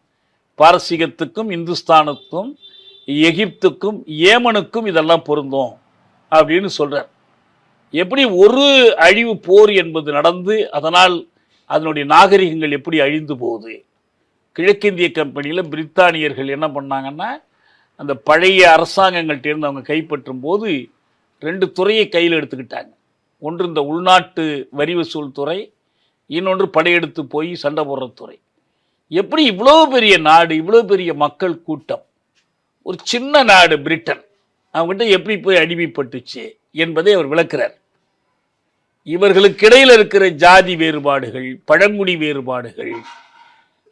பாரசீகத்துக்கும் இந்துஸ்தானுக்கும் எகிப்துக்கும் ஏமனுக்கும் இதெல்லாம் பொருந்தும் அப்படின்னு சொல்றார். எப்படி ஒரு அழிவு போர் என்பது நடந்து அதனால் அதனுடைய நாகரிகங்கள் எப்படி அழிந்து போகுது. கிழக்கிந்திய கம்பெனியில் பிரித்தானியர்கள் என்ன பண்ணாங்கன்னா, அந்த பழைய அரசாங்கங்கள்டேருந்து அவங்க கைப்பற்றும் போது 2 துறையை கையில் எடுத்துக்கிட்டாங்க. ஒன்று இந்த உள்நாட்டு வரி வசூல் துறை, இன்னொன்று படையெடுத்து போய் சண்டை போடுற துறை. எப்படி இவ்வளோ பெரிய நாடு, இவ்வளோ பெரிய மக்கள் கூட்டம், ஒரு சின்ன நாடு பிரிட்டன், அவங்ககிட்ட எப்படி போய் அடிமைப்பட்டுச்சு என்பதை அவர் விளக்குறார். இவர்களுக்கு இடையில் இருக்கிற ஜாதி வேறுபாடுகள், பழங்குடி வேறுபாடுகள்,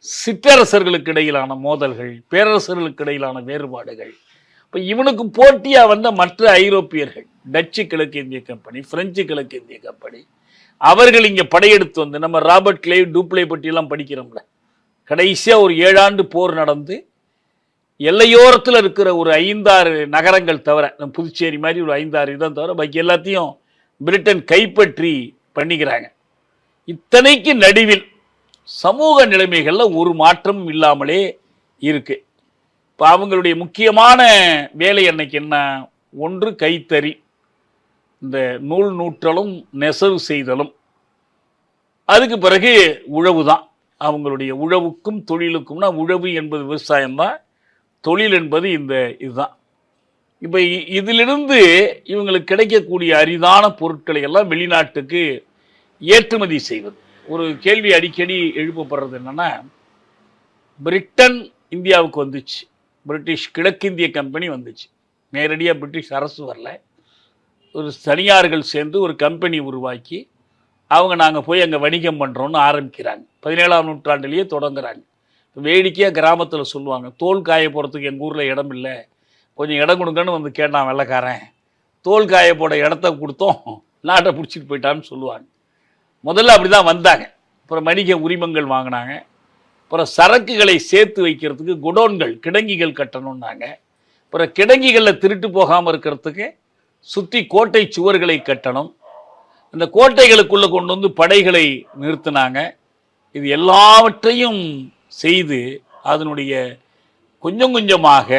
சிற்றரசர்களுக்கு இடையிலான மோதல்கள், பேரரசர்களுக்கு இடையிலான வேறுபாடுகள். இப்போ இவனுக்கு போட்டியாக வந்த மற்ற ஐரோப்பியர்கள், டச்சு கிழக்கிந்திய கம்பெனி, பிரெஞ்சு கிழக்கிந்திய கம்பெனி, அவர்கள் இங்கே படையெடுத்து வந்து, நம்ம ராபர்ட் கிளைவ், டூப்ளே பற்றியெல்லாம் படிக்கிறோம்ல, கடைசியாக ஒரு 7 ஆண்டு போர் நடந்து எல்லையோரத்தில் இருக்கிற ஒரு 5-6 நகரங்கள் தவிர, புதுச்சேரி மாதிரி ஒரு 5-6 இடம் தவிர பாக்கி எல்லாத்தையும் பிரிட்டன் கைப்பற்றி பண்ணிக்கிறாங்க. இத்தனைக்கு நடுவில் சமூக நிலைமைகள்ல ஒரு மாற்றமும் இல்லாமலே இருக்கு. இப்போ அவங்களுடைய முக்கியமான வேலை அன்னைக்கு என்ன? ஒன்று கைத்தறி, இந்த நூல் நூற்றலும் நெசவு செய்தலும். அதுக்கு பிறகு உழவு தான். அவங்களுடைய உழவுக்கும் தொழிலுக்கும்னா, உழவு என்பது விவசாயம்தான், தொழில் என்பது இந்த இதுதான். இப்போ இதிலிருந்து இவங்களுக்கு கிடைக்கக்கூடிய அரிதான பொருட்களை எல்லாம் வெளிநாட்டுக்கு ஏற்றுமதி செய்வது. ஒரு கேள்வி அடிக்கடி எழுப்பப்படுறது என்னன்னா, பிரிட்டன் இந்தியாவுக்கு வந்துச்சு, பிரிட்டிஷ் கிழக்கிந்திய கம்பெனி வந்துச்சு, நேரடியாக பிரிட்டிஷ் அரசு வரல, ஒரு தனியார்கள் சேர்ந்து ஒரு கம்பெனி உருவாக்கி அவங்க நாங்கள் போய் அங்கே வணிகம் பண்ணுறோன்னு ஆரம்பிக்கிறாங்க. 17ஆம் நூற்றாண்டிலேயே தொடங்குறாங்க. வேடிக்கையாக கிராமத்தில் சொல்லுவாங்க, தோல் காய போகிறதுக்கு எங்கள் ஊரில் இடம் இல்லை, கொஞ்சம் இடம் கொடுங்கன்னு வந்து கேட்டான் வெள்ளைக்காரன், தோல் காய போட இடத்த கொடுத்தோம், நாட்டை பிடிச்சிட்டு போயிட்டான்னு சொல்லுவாங்க. முதல்ல அப்படி தான் வந்தாங்க. அப்புறம் வணிக உரிமங்கள் வாங்கினாங்க. அப்புறம் சரக்குகளை சேர்த்து வைக்கிறதுக்கு குடோன்கள், கிடங்கிகள் கட்டணும்னாங்க. அப்புறம் கிடங்கிகளில் திருட்டு போகாமல் இருக்கிறதுக்கு சுற்றி கோட்டை சுவர்களை கட்டணும். அந்த கோட்டைகளுக்குள்ளே கொண்டு வந்து படைகளை நிறுத்தினாங்க. இது எல்லாவற்றையும் செய்து அதனுடைய கொஞ்சம் கொஞ்சமாக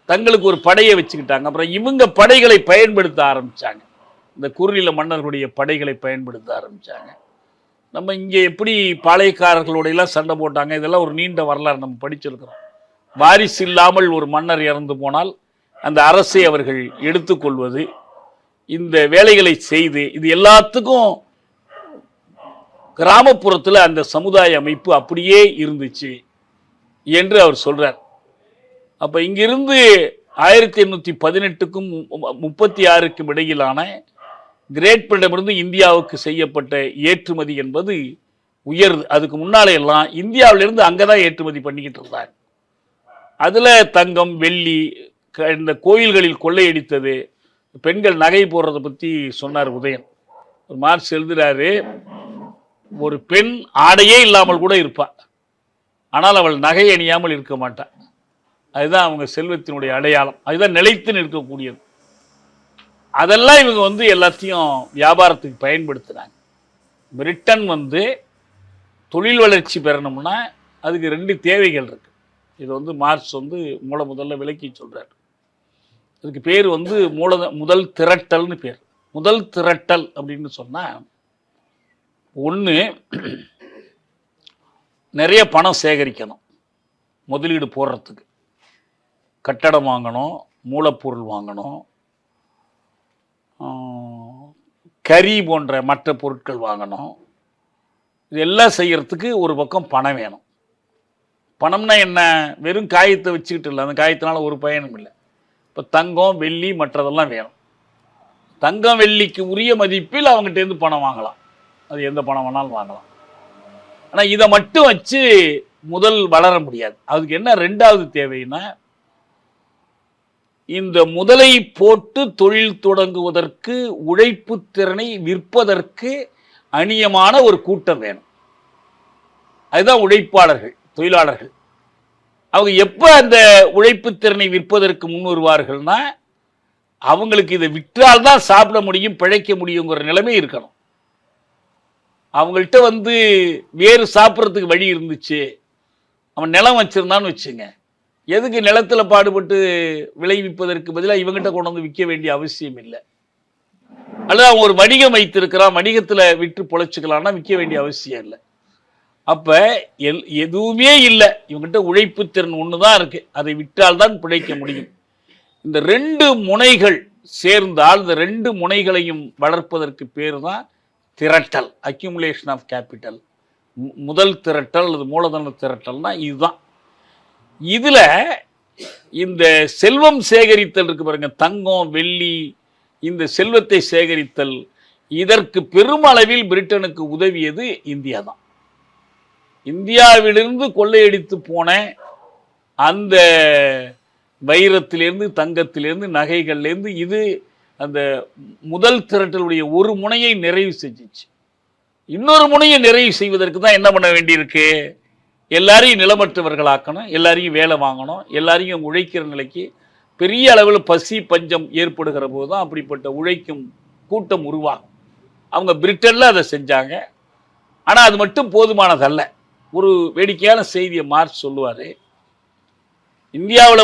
தங்களுக்கு ஒரு படையை வச்சுக்கிட்டாங்க. அப்புறம் இவங்க படைகளை பயன்படுத்த ஆரம்பித்தாங்க. இந்த குறுநில மன்னர்களுடைய படைகளை பயன்படுத்த ஆரம்பித்தாங்க. நம்ம இங்கே எப்படி பாளையக்காரர்களோடையெல்லாம் சண்டை போட்டாங்க, இதெல்லாம் ஒரு நீண்ட வரலாறு நம்ம படிச்சிருக்கிறோம். வாரிசு இல்லாமல் ஒரு மன்னர் இறந்து போனால் அந்த அரசை அவர்கள் எடுத்துக்கொள்வது, இந்த வேலைகளை செய்து, இது எல்லாத்துக்கும் கிராமப்புறத்தில் அந்த சமுதாய அமைப்பு அப்படியே இருந்துச்சு என்று அவர் சொல்றார். அப்போ இங்கிருந்து 1818க்கும் 36க்கும் இடையிலான கிரேட் பிரிட்டனிலிருந்து இந்தியாவுக்கு செய்யப்பட்ட ஏற்றுமதி என்பது உயர்வு. அதுக்கு முன்னாலே எல்லாம் இந்தியாவிலிருந்து அங்கே தான் ஏற்றுமதி பண்ணிக்கிட்டு இருந்தாங்க. அதில் தங்கம், வெள்ளி, இந்த கோயில்களில் கொள்ளையடித்தது, பெண்கள் நகை போடுறதை பற்றி சொன்னார் உதயன். ஒரு மார்க்ஸ் எழுதுகிறாரு, ஒரு பெண் ஆடையே இல்லாமல் கூட இருப்பாள், ஆனால் அவள் நகை அணியாமல் இருக்க மாட்டாள். அதுதான் அவங்க செல்வத்தினுடைய அடையாளம், அதுதான் நிலைத்து நிற்கக்கூடியது. அதெல்லாம் இவங்க எல்லாத்தையும் வியாபாரத்துக்கு பயன்படுத்துகிறாங்க. பிரிட்டன் தொழில் வளர்ச்சி பெறணும்னா அதுக்கு 2 தேவைகள் இருக்கு. இது மார்க்ஸ் முதல்ல விளக்கி சொல்றார். அதுக்கு பேர் முதல் திரட்டல்னு பேர். முதல் திரட்டல் அப்படின்னு சொன்னா, ஒன்று நிறைய பணம் சேகரிக்கணும் முதலீடு போடுறதுக்கு. கட்டடம் வாங்கணும், மூலப்பொருள் வாங்கணும், கறி போன்ற மற்ற பொருட்கள் வாங்கணும். இதெல்லாம் செய்யறதுக்கு ஒரு பக்கம் பணம் வேணும். பணம்னா என்ன? வெறும் காயத்தை வச்சுக்கிட்டு இல்லை, அந்த காயத்தினால ஒரு பயனும் இல்லை. இப்போ தங்கம், வெள்ளி, மற்றதெல்லாம் வேணும். தங்கம் வெள்ளிக்கு உரிய மதிப்பில் அவங்ககிட்டேருந்து பணம் வாங்கலாம், அது எந்த பணம் வேணாலும் வாங்கலாம். ஆனால் இதை மட்டும் வச்சு முதல் வளர முடியாது. அதுக்கு என்ன 2வது தேவைன்னா, இந்த முதலை போட்டு தொழில் தொடங்குவதற்கு, உழைப்பு திறனை விற்பதற்கு அநியமான ஒரு கூட்டம் வேணும். அதுதான் உழைப்பாளர்கள், தொழிலாளர்கள். அவங்க எப்போ அந்த உழைப்பு திறனை விற்பதற்கு முன் வருவார்கள்னா, அவங்களுக்கு இதை விற்றால்தான் சாப்பிட முடியும், பிழைக்க முடியுங்கிற நிலைமை இருக்கணும். அவங்கள்ட்ட வேறு சாப்பிட்றதுக்கு வழி இருந்துச்சு, அவன் நிலம் வச்சிருந்தான்னு வச்சுங்க, எதுக்கு நிலத்தில் பாடுபட்டு விளைவிப்பதற்கு பதிலாக இவங்ககிட்ட கொண்டு விற்க வேண்டிய அவசியம் இல்லை. அல்லது அவன் ஒரு வணிகம் வைத்திருக்கிறான், வணிகத்தில் விற்று பொழைச்சிக்கலாம்னா விற்க வேண்டிய அவசியம் இல்லை. அப்போ எதுவுமே இல்லை, இவங்ககிட்ட உழைப்பு திறன் ஒன்று தான் இருக்கு, அதை விற்றால்தான் பிழைக்க முடியும். இந்த 2 முனைகள் சேர்ந்தால், இந்த 2 முனைகளையும் வளர்ப்பதற்கு பேர் தான் திரட்டல், அக்யூமுலேஷன் ஆஃப் கேபிட்டல். முதல் திரட்டல் அல்லது மூலதன திரட்டல்னா இதுதான். இதுல இந்த செல்வம் சேகரித்தல் இருக்கு பாருங்க, தங்கம், வெள்ளி, இந்த செல்வத்தை சேகரித்தல், இதற்கு பெருமளவில் பிரிட்டனுக்கு உதவியது இந்தியா தான். இந்தியாவிலிருந்து கொள்ளையடித்து போன அந்த வைரத்திலிருந்து, தங்கத்திலிருந்து, நகைகள்லேருந்து இது அந்த முதல் திரட்டலுடைய ஒரு முனையை நிறைவு செஞ்சிச்சு. இன்னொரு முனையை நிறைவு செய்வதற்கு தான் என்ன பண்ண வேண்டியிருக்கு? எல்லாரையும் நிலமற்றவர்களாக்கணும், எல்லாரையும் வேலை வாங்கணும், எல்லாரையும் உழைக்கிற நிலைக்கு பெரிய அளவில் பசி பஞ்சம் ஏற்படுகிற போது தான் அப்படிப்பட்ட உழைக்கும் கூட்டம் உருவாகும். அவங்க பிரிட்டனில் அதை செஞ்சாங்க. ஆனால் அது மட்டும் போதுமானதல்ல. ஒரு வேடிக்கையான செய்தியை மார்க்ஸ் சொல்லுவார். இந்தியாவில்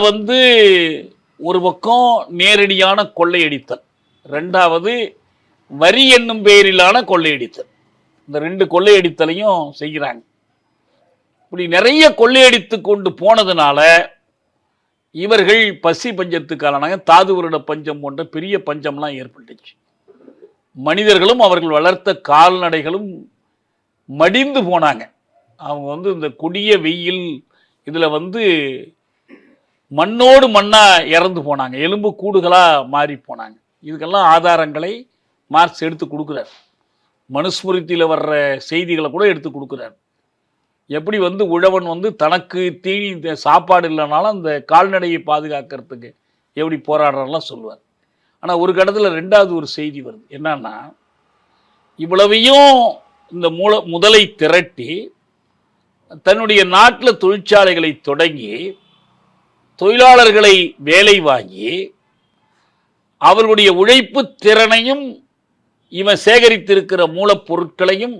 ஒரு பக்கம் நேரடியான கொள்ளையடித்தல், ரெண்டாவது வரி என்னும் பெயரிலான கொள்ளையடித்தல். இந்த 2 கொள்ளையடித்தலையும் செய்கிறாங்க. இப்படி நிறைய கொள்ளையடித்து கொண்டு போனதுனால இவர்கள் பசி பஞ்சத்துக்கான தாது வருட பஞ்சம் போன்ற பெரிய பஞ்சம்லாம் ஏற்பட்டுச்சு. மனிதர்களும் அவர்கள் வளர்த்த கால்நடைகளும் மடிந்து போனாங்க. அவங்க இந்த கொடிய வெயில் இதில் மண்ணோடு மண்ணா இறந்து போனாங்க, எலும்பு கூடுகளா மாறி போனாங்க. இதுக்கெல்லாம் ஆதாரங்களை மார்க்ஸ் எடுத்து கொடுக்குறார். மனுஸ்மிருதியில் வர்ற செய்திகளை கூட எடுத்து கொடுக்குறார். எப்படி உழவன் தனக்கு தீனி சாப்பாடு இல்லைனாலும் அந்த கால்நடையை பாதுகாக்கிறதுக்கு எப்படி போராடுறான்லாம் சொல்லுவார். ஆனால் ஒரு கடத்தில் 2வது ஒரு செய்தி வருது. என்னன்னா, இவ்வளவையும் இந்த முதலை திரட்டி தன்னுடைய நாட்டில் தொழிற்சாலைகளை தொடங்கி தொழிலாளர்களை வேலை வாங்கி அவர்களுடைய உழைப்பு திறனையும் இவன் சேகரித்திருக்கிற மூலப்பொருட்களையும்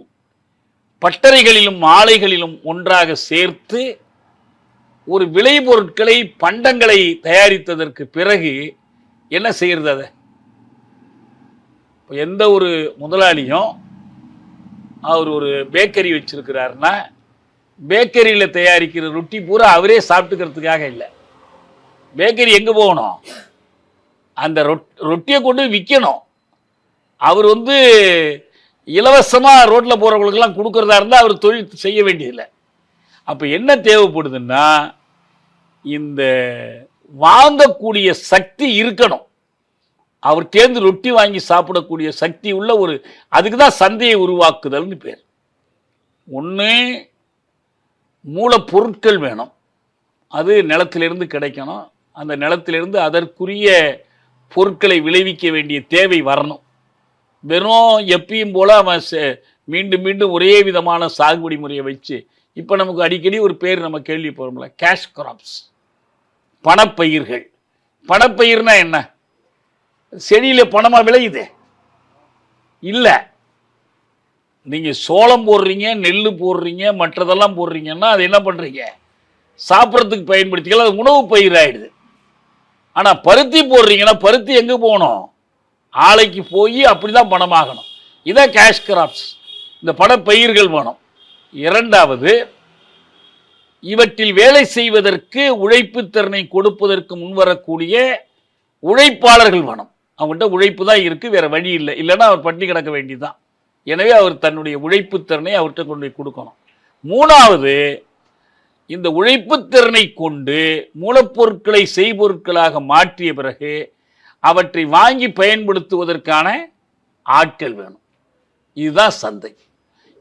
பட்டறைகளிலும் ஆலைகளிலும் ஒன்றாக சேர்த்து ஒரு விளைபொருட்களை பண்டங்களை தயாரித்ததற்கு பிறகு என்ன செய்யறது? அதை எந்த ஒரு முதலாளியும் அவர் ஒரு பேக்கரி வச்சிருக்கிறாருன்னா பேக்கரியில் தயாரிக்கிற ரொட்டி பூரா அவரே சாப்பிட்டுக்கிறதுக்காக இல்லை. பேக்கரி எங்கே போகணும்? அந்த ரொட்டியை கொண்டு விற்கணும். அவர் இலவசமாக ரோட்டில் போகிறவங்களுக்கெல்லாம் கொடுக்குறதா இருந்தால் அவர் தொழில் செய்ய வேண்டியதில்லை. அப்போ என்ன தேவைப்படுதுன்னா, இந்த வாங்கக்கூடிய சக்தி இருக்கணும். அவர் தேர்ந்து ரொட்டி வாங்கி சாப்பிடக்கூடிய சக்தி உள்ள அதுக்கு தான் சந்தையை உருவாக்குதல்னு பேர். ஒன்று மூலப்பொருட்கள் வேணும், அது நிலத்திலிருந்து கிடைக்கணும். அந்த நிலத்திலிருந்து அதற்குரிய பொருட்களை விளைவிக்க வேண்டிய தேவை வரணும். வெறும் எப்பயும் போல் அவன் மீண்டும் மீண்டும் ஒரே விதமான சாகுபடி முறையை வச்சு, இப்போ நமக்கு அடிக்கடி ஒரு பேர் நம்ம கேள்வி போகிறோம்ல, கேஷ் கிராப்ஸ், பணப்பயிர்கள். பணப்பயிர்னா என்ன? செடியில் பணமாக விளையுது இல்லை. நீங்கள் சோளம் போடுறீங்க, நெல் போடுறீங்க, மற்றதெல்லாம் போடுறீங்கன்னா அது என்ன பண்ணுறீங்க? சாப்பிட்றதுக்கு பயன்படுத்திக்கலாம், அது உணவு பயிர் ஆகிடுது. ஆனால் பருத்தி போடுறீங்கன்னா பருத்தி எங்கே போகணும்? ஆலைக்கு போய் அப்படி தான் பணமாகணும். இதான் கேஷ் கிராப்ஸ். இந்த பணப்பயிர்கள் வேணும். 2வது, இவற்றில் வேலை செய்வதற்கு உழைப்பு திறனை கொடுப்பதற்கு முன்வரக்கூடிய உழைப்பாளர்கள் வேணும். அவங்கள்ட்ட உழைப்பு தான் இருக்குது, வேறு வழி இல்லை. இல்லைன்னா அவர் பட்டினி கிடக்க வேண்டியதுதான். எனவே அவர் தன்னுடைய உழைப்பு திறனை அவர்கிட்ட கொண்டு போய் கொடுக்கணும். 3வது, இந்த உழைப்பு திறனை கொண்டு மூலப்பொருட்களை செய்பொருட்களாக மாற்றிய பிறகு அவற்றை வாங்கி பயன்படுத்துவதற்கான ஆட்கள் வேணும். இதுதான் சந்தை.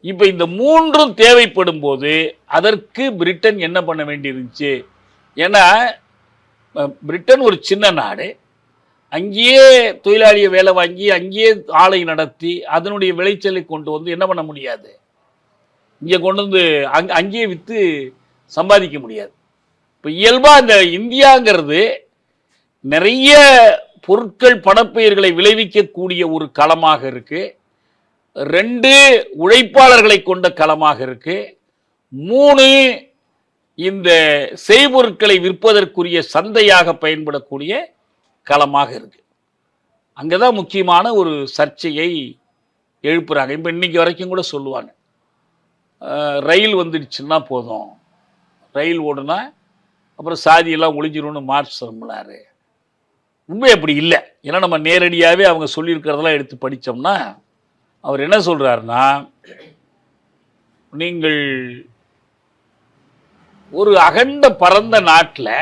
இப்போ இந்த 3ம் தேவைப்படும் போது அதற்கு பிரிட்டன் என்ன பண்ண வேண்டியிருந்துச்சு? ஏன்னா பிரிட்டன் ஒரு சின்ன நாடு. அங்கேயே தொழிலாளியை வேலை வாங்கி அங்கேயே ஆலை நடத்தி அதனுடைய விளைச்சலை கொண்டு என்ன பண்ண முடியாது? இங்கே கொண்டு அங்கேயே விற்று சம்பாதிக்க முடியாது. இப்போ இயல்பாக இந்த இந்தியாங்கிறது நிறைய பொருட்கள் பணப்பெயர்களை விளைவிக்கக்கூடிய ஒரு களமாக இருக்கு. 2 உழைப்பாளர்களை கொண்ட களமாக இருக்கு. 3 இந்த செய்பொருட்களை விற்பதற்குரிய சந்தையாக பயன்படக்கூடிய களமாக இருக்கு. அங்கதான் முக்கியமான ஒரு சர்ச்சையை எழுப்புறாங்க. இப்போ இன்னைக்கு வரைக்கும் கூட சொல்லுவாங்க, ரயில் வந்துடுச்சுன்னா போதும், ரயில் ஓடுனா அப்புறம் சாதியெல்லாம் ஒளிஞ்சிரும்னு மார்க்ஸ் சொன்னார். உண்மை அப்படி இல்லை. ஏன்னா நம்ம நேரடியாகவே அவங்க சொல்லியிருக்கிறதெல்லாம் எடுத்து படித்தோம்னா அவர் என்ன சொல்கிறாருன்னா, நீங்கள் ஒரு அகண்ட பரந்த நாட்டில்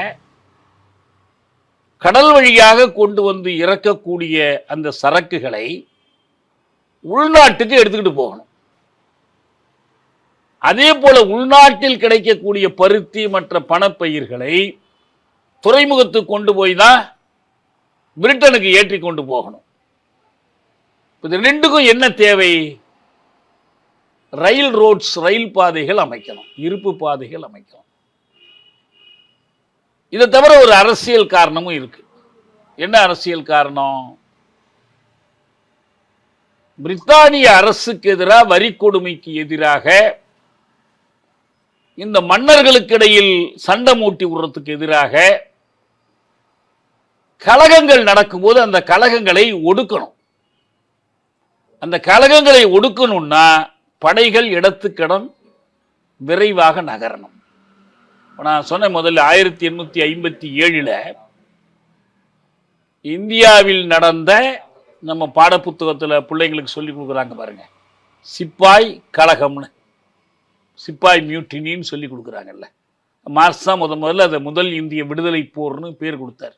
கடல் வழியாக கொண்டு இறக்கக்கூடிய அந்த சரக்குகளை உள்நாட்டுக்கு எடுத்துக்கிட்டு போகணும். அதே போல உள்நாட்டில் கிடைக்கக்கூடிய பருத்தி மற்ற பணப்பயிர்களை துறைமுகத்துக்கு கொண்டு போய் தான் பிரிட்டனுக்கு ஏற்றி கொண்டு போகணும். இது 2க்கும் என்ன தேவை? ரயில் பாதைகள் அமைக்கணும், இருப்பு பாதைகள் அமைக்கணும். இதை தவிர ஒரு அரசியல் காரணமும் இருக்கு. என்ன அரசியல் காரணம்? பிரித்தானிய அரசுக்கு எதிராக, வரி கொடுமைக்கு எதிராக, இந்த மன்னர்களுக்கு இடையில் சண்டை மூட்டி விடுறதுக்கு எதிராக கலகங்கள் நடக்கும்போது அந்த கலகங்களை ஒடுக்கணும். அந்த கலகங்களை ஒடுக்கணும்னா படைகள் இடத்துக்கிடம் விரைவாக நகரணும். நான் சொன்ன முதல்ல 1857 இந்தியாவில் நடந்த, நம்ம பாடப்புத்தகத்தில் பிள்ளைங்களுக்கு சொல்லி கொடுக்குறாங்க பாருங்க, சிப்பாய் கலகம்னு, சிப்பாய் மியூட்டினின்னு சொல்லி கொடுக்குறாங்கல்ல. மார்க்ஸ் தான் முதல்ல அதை முதல் இந்திய விடுதலை போர்னு பேர் கொடுத்தார்.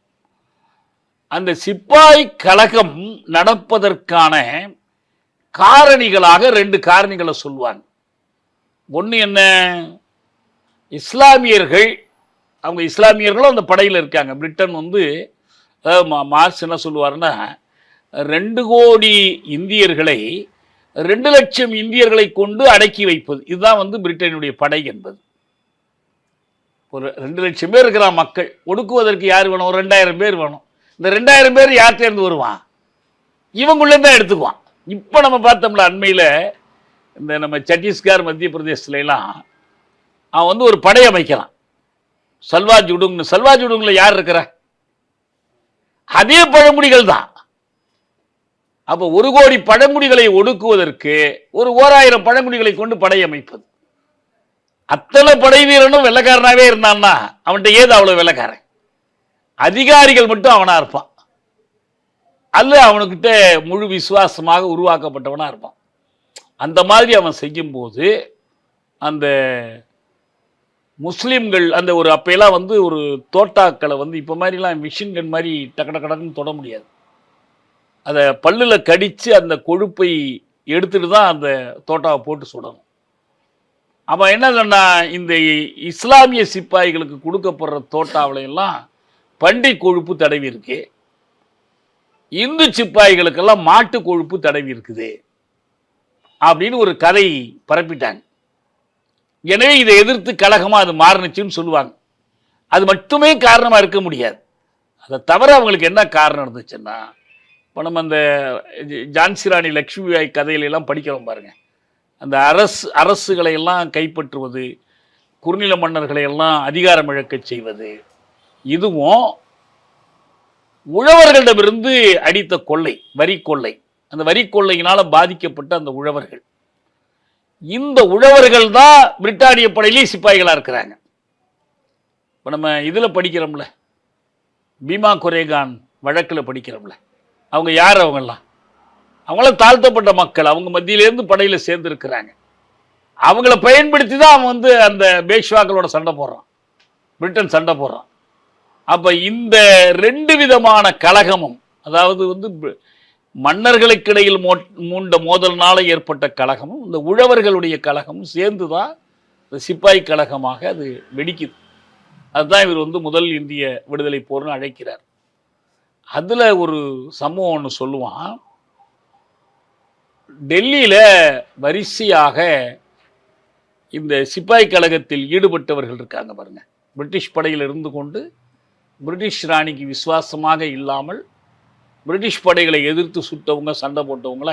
அந்த சிப்பாய் கலகம் நடப்பதற்கான காரணிகளாக 2 காரணிகளை சொல்லுவாங்க. ஒன்று என்ன? இஸ்லாமியர்கள், அவங்க இஸ்லாமியர்களும் அந்த படையில் இருக்காங்க. பிரிட்டன் மார்க்ஸ் என்ன சொல்லுவாருன்னா, 2 கோடி இந்தியர்களை 2 லட்சம் இந்தியர்களை கொண்டு அடக்கி வைப்பது, இதுதான் பிரிட்டனுடைய படை என்பது. ஒரு 2 லட்சம் பேர் இருக்கிற மக்கள், ஒடுக்குவதற்கு யார் வேணும்? ஒரு 2000 பேர் வேணும். இந்த 2000 பேர் யார் தேர்ந்து வருவான்? இவங்குள்ளே தான் எடுத்துக்குவான். இப்போ நம்ம பார்த்தோம்ல, அண்மையில் இந்த நம்ம சத்தீஸ்கர், மத்திய பிரதேசத்துலாம் அவன் ஒரு படை அமைக்கலாம், சல்வா ஜுடுங்னு. சல்வா ஜுடுங்ல யார் இருக்கிற? அதே பழங்குடிகள் தான். அப்போ 1 கோடி பழங்குடிகளை ஒடுக்குவதற்கு ஒரு 1000 பழங்குடிகளை கொண்டு படை அமைப்பது. அத்தனை படை வீரனும் வெள்ளக்காரனாவே இருந்தான்னா அவன்கிட்ட ஏது அவ்வளவு வெள்ளக்காரன்? அதிகாரிகள் மட்டும் அவனா இருப்பான், அல்ல அவனுக்கிட்ட முழு விசுவாசமாக உருவாக்கப்பட்டவனா இருப்பான். அந்த மாதிரி அவன் செய்யும்போது அந்த முஸ்லீம்கள் அந்த அப்பெல்லாம் ஒரு தோட்டாக்களை இப்போ மாதிரிலாம் மிஷின் கன் மாதிரி டக்குன்னு தொட முடியாது. அதை பல்லில் கடித்து அந்த கொழுப்பை எடுத்துட்டு தான் அந்த தோட்டாவை போட்டு சுடணும். அவன் என்ன சொன்னா, இந்த இஸ்லாமிய சிப்பாய்களுக்கு கொடுக்கப்படுற தோட்டாவிலையெல்லாம் பன்றி கொழுப்பு தடவி இருக்கு, இந்து சிப்பாய்களுக்கெல்லாம் மாட்டு கொழுப்பு தடவி இருக்குது அப்படின்னு ஒரு கதை பரப்பிட்டாங்க. எனவே இதை எதிர்த்து கலகமாக அது மாறுனுச்சுன்னு சொல்லுவாங்க. அது மட்டுமே காரணமாக இருக்க முடியாது. அதை தவிர அவங்களுக்கு என்ன காரணம் இருந்துச்சுன்னா, இப்போ நம்ம அந்த ஜான்சி ராணி லக்ஷ்மிபாய் கதையிலெல்லாம் படிக்கிறோம் பாருங்க, அந்த அரசுகளை எல்லாம் கைப்பற்றுவது, குறுநில மன்னர்களை எல்லாம் அதிகாரம் இழக்கச் செய்வது, இதுவும் உழவர்களிடமிருந்து அடித்த கொள்ளை, வரி கொள்ளை. அந்த வரி கொள்ளையினால் பாதிக்கப்பட்ட அந்த உழவர்கள், இந்த உழவர்கள் தான் பிரிட்டானிய படையிலே சிப்பாய்களாக இருக்கிறாங்க. இப்போ நம்ம இதில் படிக்கிறோம்ல, பீமா கொரேகான் வழக்கில் படிக்கிறோம்ல, அவங்க யார்? அவங்களாம் தாழ்த்தப்பட்ட மக்கள், அவங்க மத்தியிலேருந்து படையில் சேர்ந்துருக்கிறாங்க. அவங்கள பயன்படுத்தி தான் அவன் அந்த பேஷ்வாக்களோட சண்டை போடுறான், பிரிட்டன் சண்டை போடுறான். அப்போ இந்த 2 விதமான கலகமும், அதாவது மன்னர்களுக்கு இடையில் மூண்ட மோதல்னால ஏற்பட்ட கலகமும் இந்த உழவர்களுடைய கலகமும் சேர்ந்து தான் இந்த சிப்பாய் கலகமாக அது வெடிக்குது. அதுதான் இவர் முதல் இந்திய விடுதலை போர்னு அழைக்கிறார். அதில் ஒரு சம்பவம் ஒன்று சொல்லுவான். டெல்லியில் வரிசையாக இந்த சிப்பாய் கழகத்தில் ஈடுபட்டவர்கள் இருக்காங்க பாருங்க. பிரிட்டிஷ் படையில் இருந்து கொண்டு பிரிட்டிஷ் ராணிக்கு விசுவாசமாக இல்லாமல் பிரிட்டிஷ் படைகளை எதிர்த்து சுட்டவங்க, சண்டை போட்டவங்கள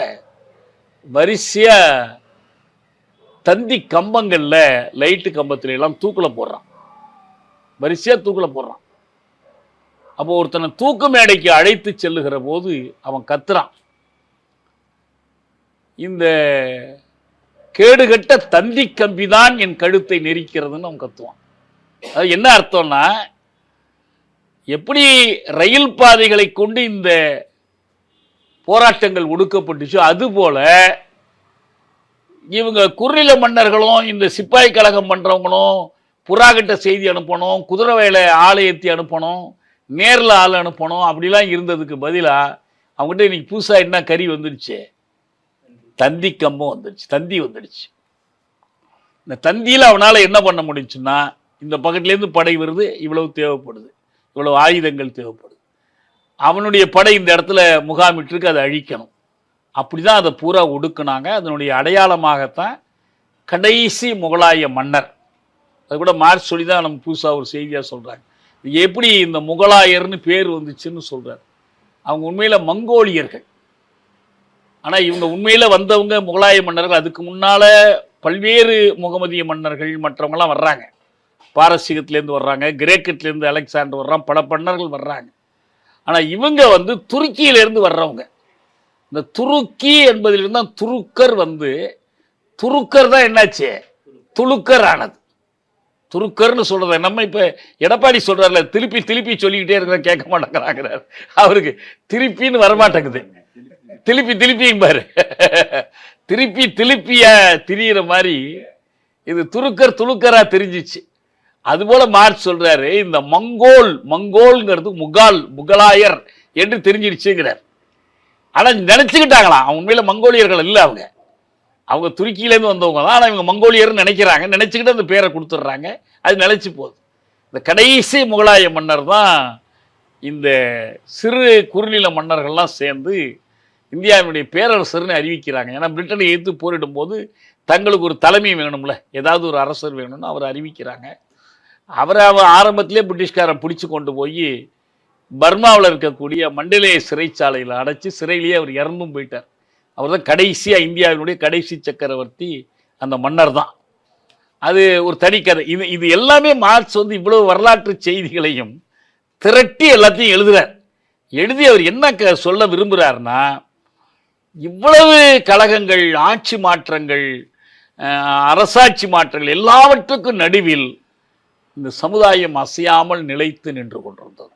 வரிசையாக தந்தி கம்பங்களில், லைட்டு கம்பத்துல எல்லாம் தூக்கில் போடுறான், வரிசையாக தூக்கில் போடுறான். அப்போ ஒருத்தனை தூக்கு மேடைக்கு அழைத்து செல்லுகிற போது அவன் கத்துறான், இந்த கேடுகட்ட தந்தி கம்பிதான் என் கழுத்தை நெரிக்கிறதுன்னு அவன் கத்துவான். அது என்ன அர்த்தம்னா, எப்படி ரயில் பாதைகளை கொண்டு இந்த போராட்டங்கள் ஒடுக்கப்பட்டுச்சோ அதுபோல இவங்க குறுநில மன்னர்களும் இந்த சிப்பாய் கழகம் பண்றவங்களும் புறாகிட்ட செய்தி அனுப்பணும், குதிரை வேலை ஆளை ஏற்றி அனுப்பணும், நேரில் ஆள் அனுப்பணும், அப்படிலாம் இருந்ததுக்கு பதிலாக அவங்ககிட்ட இன்னைக்கு புதுசாக என்ன கறி வந்துடுச்சு? தந்தி கம்பம் வந்துடுச்சு, தந்தி வந்துடுச்சு. இந்த தந்தியில் அவனால் என்ன பண்ண முடிஞ்சுன்னா, இந்த பக்கத்துலேருந்து படை வருது, இவ்வளவு தேவைப்படுது, இவ்வளவு ஆயுதங்கள் தேவைப்படுது, அவனுடைய படை இந்த இடத்துல முகாமிட்டிருக்கு, அதை அழிக்கணும். அப்படி தான் அதை பூரா ஒடுக்குனாங்க. அதனுடைய அடையாளமாகத்தான் கடைசி முகலாய மன்னர். அது கூட மார்ச் சொல்லி தான் நம்ம புதுசாக ஒரு செய்தியாக சொல்கிறாங்க. எப்படி இந்த முகலாயர்னு பேர் வந்துச்சுன்னு சொல்கிறார். அவங்க உண்மையில் மங்கோலியர்கள். ஆனால் இவங்க உண்மையில் வந்தவங்க முகலாய மன்னர்கள். அதுக்கு முன்னால் பல்வேறு முகமதிய மன்னர்கள் மற்றவங்களாம் வர்றாங்க. பாரசீகத்திலேருந்து வர்றாங்க, கிரேக்கத்திலேருந்து அலெக்சாண்டர் வர்றான், பல மன்னர்கள் வர்றாங்க. ஆனால் இவங்க வந்து துருக்கியிலேருந்து வர்றவங்க. இந்த துருக்கி என்பதிலிருந்து தான் துருக்கர் வந்து, துருக்கர் தான் என்னாச்சு துலுக்கர் ஆனது. துருக்கர்னு சொல்றத நம்ம இப்ப எடப்பாடி சொல்றாருல, திருப்பி திருப்பி சொல்லிக்கிட்டே இருக்கிற கேட்க மாட்டேங்கிறாங்கிறார். அவருக்கு திருப்பின்னு வரமாட்டேங்குது. திருப்பி திருப்பியும் பாரு, திருப்பி திருப்பிய திரியிற மாதிரி இது துருக்கர் துலுக்கரா தெரிஞ்சிச்சு. அதுபோல மார்ச் சொல்றாரு, இந்த மங்கோல்ங்கிறது முகலாயர் என்று தெரிஞ்சிடுச்சுங்கிறார். ஆனா நினைச்சுக்கிட்டாங்களாம், அவங்க உண்மையில மங்கோலியர்கள் இல்லை. அவங்க துருக்கியிலேருந்து வந்தவங்க தான். ஆனால் இவங்க மங்கோலியர்னு நினைக்கிறாங்க. நினைச்சுக்கிட்டு அந்த பேரை கொடுத்துட்றாங்க. அது நிலைச்சு போகுது. இந்த கடைசி முகலாய மன்னர் தான் இந்த சிறு குறுநில மன்னர்கள்லாம் சேர்ந்து இந்தியாவினுடைய பேரரசர்னு அறிவிக்கிறாங்க. ஏன்னா பிரிட்டனை எதிர்த்து போரிடும் போது தங்களுக்கு ஒரு தலைமை வேணும்ல, ஏதாவது ஒரு அரசர் வேணும்னு அவர் அறிவிக்கிறாங்க. அவரை ஆரம்பத்திலே பிரிட்டிஷ்காரன் பிடிச்சி கொண்டு போய் பர்மாவில் இருக்கக்கூடிய மண்டலே சிறைச்சாலையில் அடைச்சி சிறையிலேயே அவர் இறந்தும் போயிட்டார். அவர் தான் கடைசியாக இந்தியாவினுடைய கடைசி சக்கரவர்த்தி அந்த மன்னர் தான். அது ஒரு தனிக்கதை. இது எல்லாமே மார்க்ஸ் வந்து இவ்வளவு வரலாற்று செய்திகளையும் திரட்டி எல்லாத்தையும் எழுதுறார். எழுதி அவர் என்ன சொல்ல விரும்புகிறார்னா, இவ்வளவு கழகங்கள், ஆட்சி மாற்றங்கள், அரசாட்சி மாற்றங்கள் எல்லாவற்றுக்கும் நடுவில் இந்த சமுதாயம் அசையாமல் நிலைத்து நின்று கொண்டிருந்தது.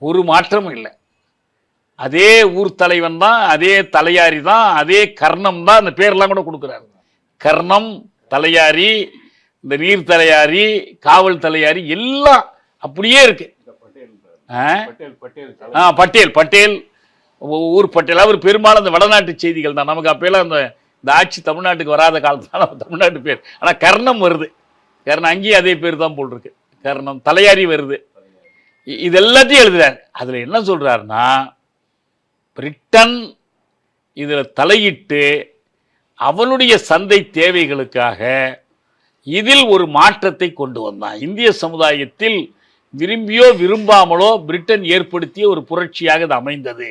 ஒரு மாற்றமும் இல்லை. அதே ஊர் தலைவன் தான், அதே தலையாரி தான், அதே கர்ணம் தான். அந்த பேர்லாம் கூட கொடுக்குறாரு. கர்ணம், தலையாரி, இந்த நீர் தலையாரி, காவல் தலையாரி எல்லாம் அப்படியே இருக்கு. பட்டேல் ஊர் பட்டேல். அவர் பெரும்பாலும் அந்த வடநாட்டு செய்திகள் தான். நமக்கு அப்பெல்லாம் இந்த ஆட்சி தமிழ்நாட்டுக்கு வராத காலத்துல நம்ம தமிழ்நாட்டு பேர். ஆனா கர்ணம் வருது. கர்ணம் அங்கேயும் அதே பேர் தான் போல் இருக்கு. கர்ணம், தலையாரி வருது. இது எல்லாத்தையும் எழுதுறாரு. அதுல என்ன சொல்றாருன்னா, பிரிட்டன் இதில் தலையிட்டு அவனுடைய சந்தை தேவைகளுக்காக இதில் ஒரு மாற்றத்தை கொண்டு வந்தான். இந்திய சமுதாயத்தில் விரும்பியோ விரும்பாமலோ பிரிட்டன் ஏற்படுத்திய ஒரு புரட்சியாக இது அமைந்தது.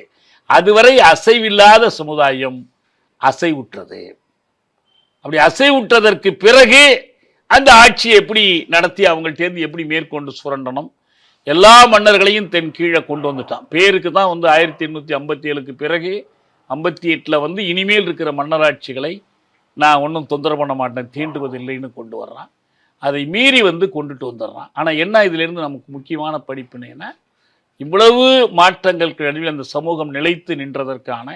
அதுவரை அசைவில்லாத சமுதாயம் அசைவுற்றது. அப்படி அசைவுற்றதற்கு பிறகு அந்த ஆட்சியை எப்படி நடத்தி அவங்கள்டேருந்து எப்படி மேற்கொண்டு சுரண்டணும், எல்லா மன்னர்களையும் தென் கீழே கொண்டு வந்துட்டான். பேருக்கு தான் வந்து 1857க்கு பிறகு 58 வந்து இனிமேல் இருக்கிற மன்னராட்சிகளை நான் ஒன்றும் தொந்தரவு பண்ண மாட்டேன், தீண்டுவதில்லைன்னு கொண்டு வர்றான். அதை மீறி வந்து கொண்டுட்டு வந்துடுறான். ஆனால் என்ன இதிலிருந்து நமக்கு முக்கியமான படிப்புன்னா, இவ்வளவு மாற்றங்களுக்கு நடுவில் அந்த சமூகம் நிலைத்து நின்றதற்கான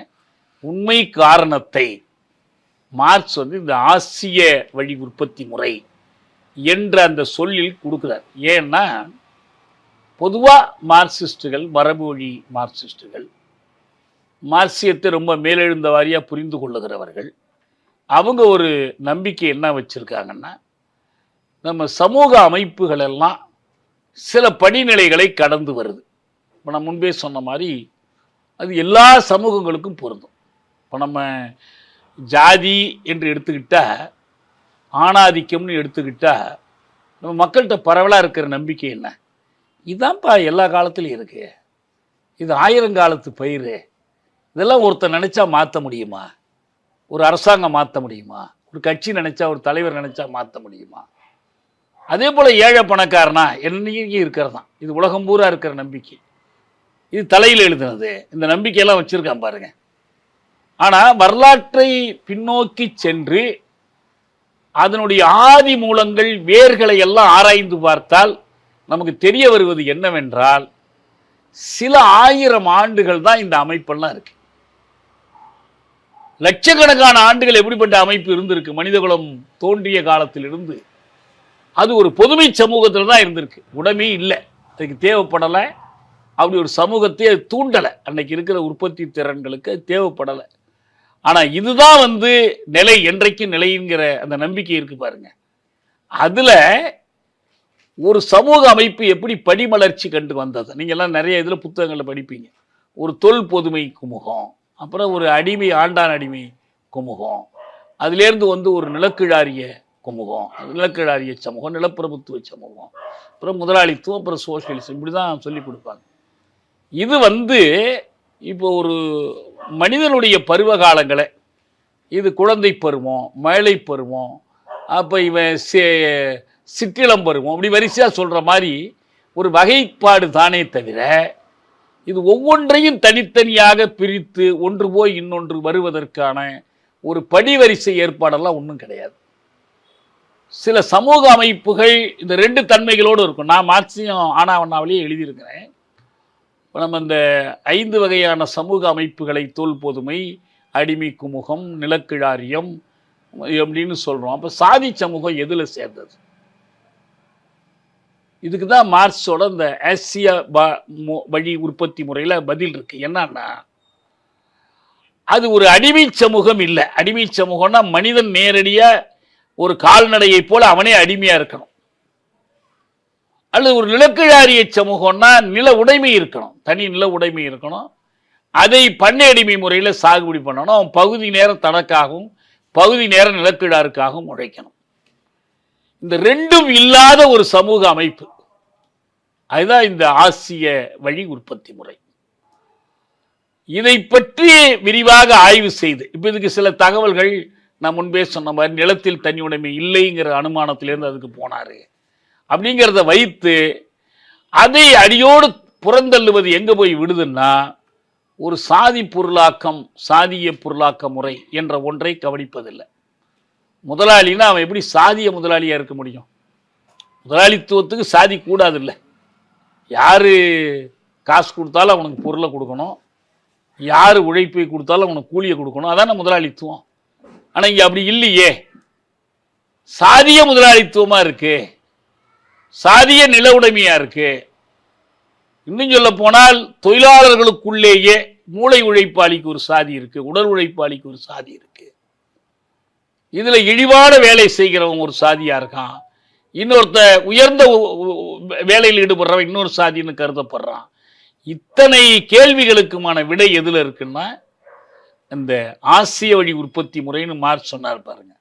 உண்மை காரணத்தை மார்க்ஸ் வந்து இந்த ஆசிய வழி உற்பத்தி முறை என்ற அந்த சொல்லில் கொடுக்குறார். ஏன்னா பொதுவாக மார்க்சிஸ்டுகள், மரபு வழி மார்க்சிஸ்டுகள், மார்க்சியத்தை ரொம்ப மேலெழுந்த வாரியாக புரிந்து கொள்ளுகிறவர்கள், அவங்க ஒரு நம்பிக்கை என்ன வச்சுருக்காங்கன்னா, நம்ம சமூக அமைப்புகள் எல்லாம் சில படிநிலைகளை கடந்து வருது. இப்போ நான் முன்பே சொன்ன மாதிரி அது எல்லா சமூகங்களுக்கும் பொருந்தும். இப்போ நம்ம ஜாதி என்று எடுத்துக்கிட்டால், ஆணாதிக்கம்னு எடுத்துக்கிட்டால், நம்ம மக்கள்கிட்ட பரவலாக இருக்கிற நம்பிக்கை என்ன? இதான்ப்பா எல்லா காலத்துலையும் இருக்கு, இது 1000 காலத்து பயிர், இதெல்லாம் ஒருத்தர் நினைச்சா மாற்ற முடியுமா? ஒரு அரசாங்கம் மாற்ற முடியுமா? ஒரு கட்சி நினைச்சா, ஒரு தலைவர் நினைச்சா மாற்ற முடியுமா? அதே போல ஏழை பணக்காரனா என்னைக்கு இருக்கிறது தான். இது உலகம் பூரா இருக்கிற நம்பிக்கை. இது தலையில் எழுதுனது. இந்த நம்பிக்கையெல்லாம் வச்சிருக்கான் பாருங்க. ஆனா வரலாற்றை பின்னோக்கி சென்று அதனுடைய ஆதி மூலங்கள், வேர்களை எல்லாம் ஆராய்ந்து பார்த்தால் நமக்கு தெரிய வருவது என்னவென்றால், சில 1000 ஆண்டுகள் தான் இந்த அமைப்பெல்லாம் இருக்கு. லட்சக்கணக்கான ஆண்டுகள் எப்படிப்பட்ட அமைப்பு இருந்திருக்கு? மனிதகுலம் தோன்றிய காலத்திலிருந்து அது ஒரு பொதுமை சமூகத்தில் தான் இருந்திருக்கு. உடமே இல்லை, அதுக்கு தேவைப்படலை, அப்படி ஒரு சமூகத்தை அது தூண்டலை. அன்னைக்கு இருக்கிற உற்பத்தி திறன்களுக்கு அது தேவைப்படலை. ஆனால் இதுதான் வந்து நிலை, என்றைக்கு நிலைங்கிற அந்த நம்பிக்கை இருக்கு பாருங்க. அதில் ஒரு சமூக அமைப்பு எப்படி படிமலர்ச்சி கண்டு வந்தது, நீங்கள்லாம் நிறைய இதில் புத்தகங்களில் படிப்பீங்க. ஒரு தொல் பொதுமை குமுகம், அப்புறம் ஒரு அடிமை, ஆண்டான் அடிமை குமுகம், அதிலேருந்து வந்து ஒரு நிலக்கிழாரிய குமுகம், நிலக்கிழாரிய சமூகம், நிலப்பிரபுத்துவ சமூகம், அப்புறம் முதலாளித்துவம், அப்புறம் சோசியலிசம், இப்படி தான் சொல்லி கொடுப்பாங்க. இது வந்து இப்போ ஒரு மனிதனுடைய பருவ காலங்களை, இது குழந்தை பருவம், மழை பருவம், அப்போ இவன் சிற்றிளம் பருவம், அப்படி வரிசையாக சொல்கிற மாதிரி ஒரு வகைப்பாடு தானே தவிர இது ஒவ்வொன்றையும் தனித்தனியாக பிரித்து ஒன்று போய் இன்னொன்று வருவதற்கான ஒரு படிவரிசை ஏற்பாடெல்லாம் ஒன்றும் கிடையாது. சில சமூக அமைப்புகள் இந்த ரெண்டு தன்மைகளோடு இருக்கும். நான் மார்க்சியம் ஆனாவண்ணாவிலேயே எழுதியிருக்கிறேன். இப்போ நம்ம இந்த 5 வகையான சமூக அமைப்புகளை தோல் பொதுமை, அடிமை குமுகம், நிலக்கிழாரியம் அப்படின்னு சொல்கிறோம். அப்போ சாதி சமூகம் எதில் சேர்ந்தது? இதுக்கு தான் மார்க்ஸோட இந்த ஆசிய வழி உற்பத்தி முறையில் பதில் இருக்கு. என்னன்னா, அது ஒரு அடிமை சமூகம் இல்லை. அடிமை சமூகம்னா மனிதன் நேரடியாக ஒரு கால்நடையை போல அவனே அடிமையாக இருக்கணும். அல்லது ஒரு நிலக்கிழாரிய சமூகம்னா நில உடைமை இருக்கணும், தனி நில உடைமை இருக்கணும். அதை பண்ணை அடிமை முறையில் சாகுபடி பண்ணணும். அவன் பகுதி நேரம் தனக்காகவும் பகுதி நேரம் நிலக்கிழாருக்காகவும் உழைக்கணும். இந்த ரெண்டும் இல்லாத ஒரு சமூக அமைப்பு, அதுதான் இந்த ஆசிய வழி உற்பத்தி முறை. இதை பற்றி விரிவாக ஆய்வு செய்து, இப்போ இதுக்கு சில தகவல்கள் நான் முன்பே சொன்ன மாதிரி நிலத்தில் தனி உடைமை இல்லைங்கிற அனுமானத்திலேருந்து அதுக்கு போனாரு அப்படிங்கிறத வைத்து அதை அடியோடு புறந்தள்ளுவது எங்கே போய் விடுதுன்னா, ஒரு சாதி பொருளாக்கம், சாதிய பொருளாக்க முறை என்ற ஒன்றை கவனிப்பதில்லை. முதலாளின்னா அவன் எப்படி சாதிய முதலாளியாக இருக்க முடியும்? முதலாளித்துவத்துக்கு சாதி கூடாது இல்லை. யார் காசு கொடுத்தாலும் அவனுக்கு பொருளை கொடுக்கணும், யார் உழைப்பை கொடுத்தாலும் அவனுக்கு கூலியை கொடுக்கணும், அதான முதலாளித்துவம். ஆனால் இங்கே அப்படி இல்லையே. சாதிய முதலாளித்துவமாக இருக்கு, சாதிய நில உடைமையாக இருக்கு. இன்னும் சொல்ல போனால் தொழிலாளர்களுக்குள்ளேயே மூளை உழைப்பாளிக்கு ஒரு சாதி இருக்கு, உடல் உழைப்பாளிக்கு ஒரு சாதி இருக்கு. இதுல இழிவான வேலை செய்கிறவன் ஒரு சாதியா இருக்கான், இன்னொருத்த உயர்ந்த வேலையில் ஈடுபடுறவன் இன்னொரு சாதின்னு கருதப்படுறான். இத்தனை கேள்விகளுக்குமான விடை எதுல இருக்குன்னா, இந்த ஆசிய வழி உற்பத்தி முறைன்னு மார்க்ஸ் சொன்னார் பாருங்க,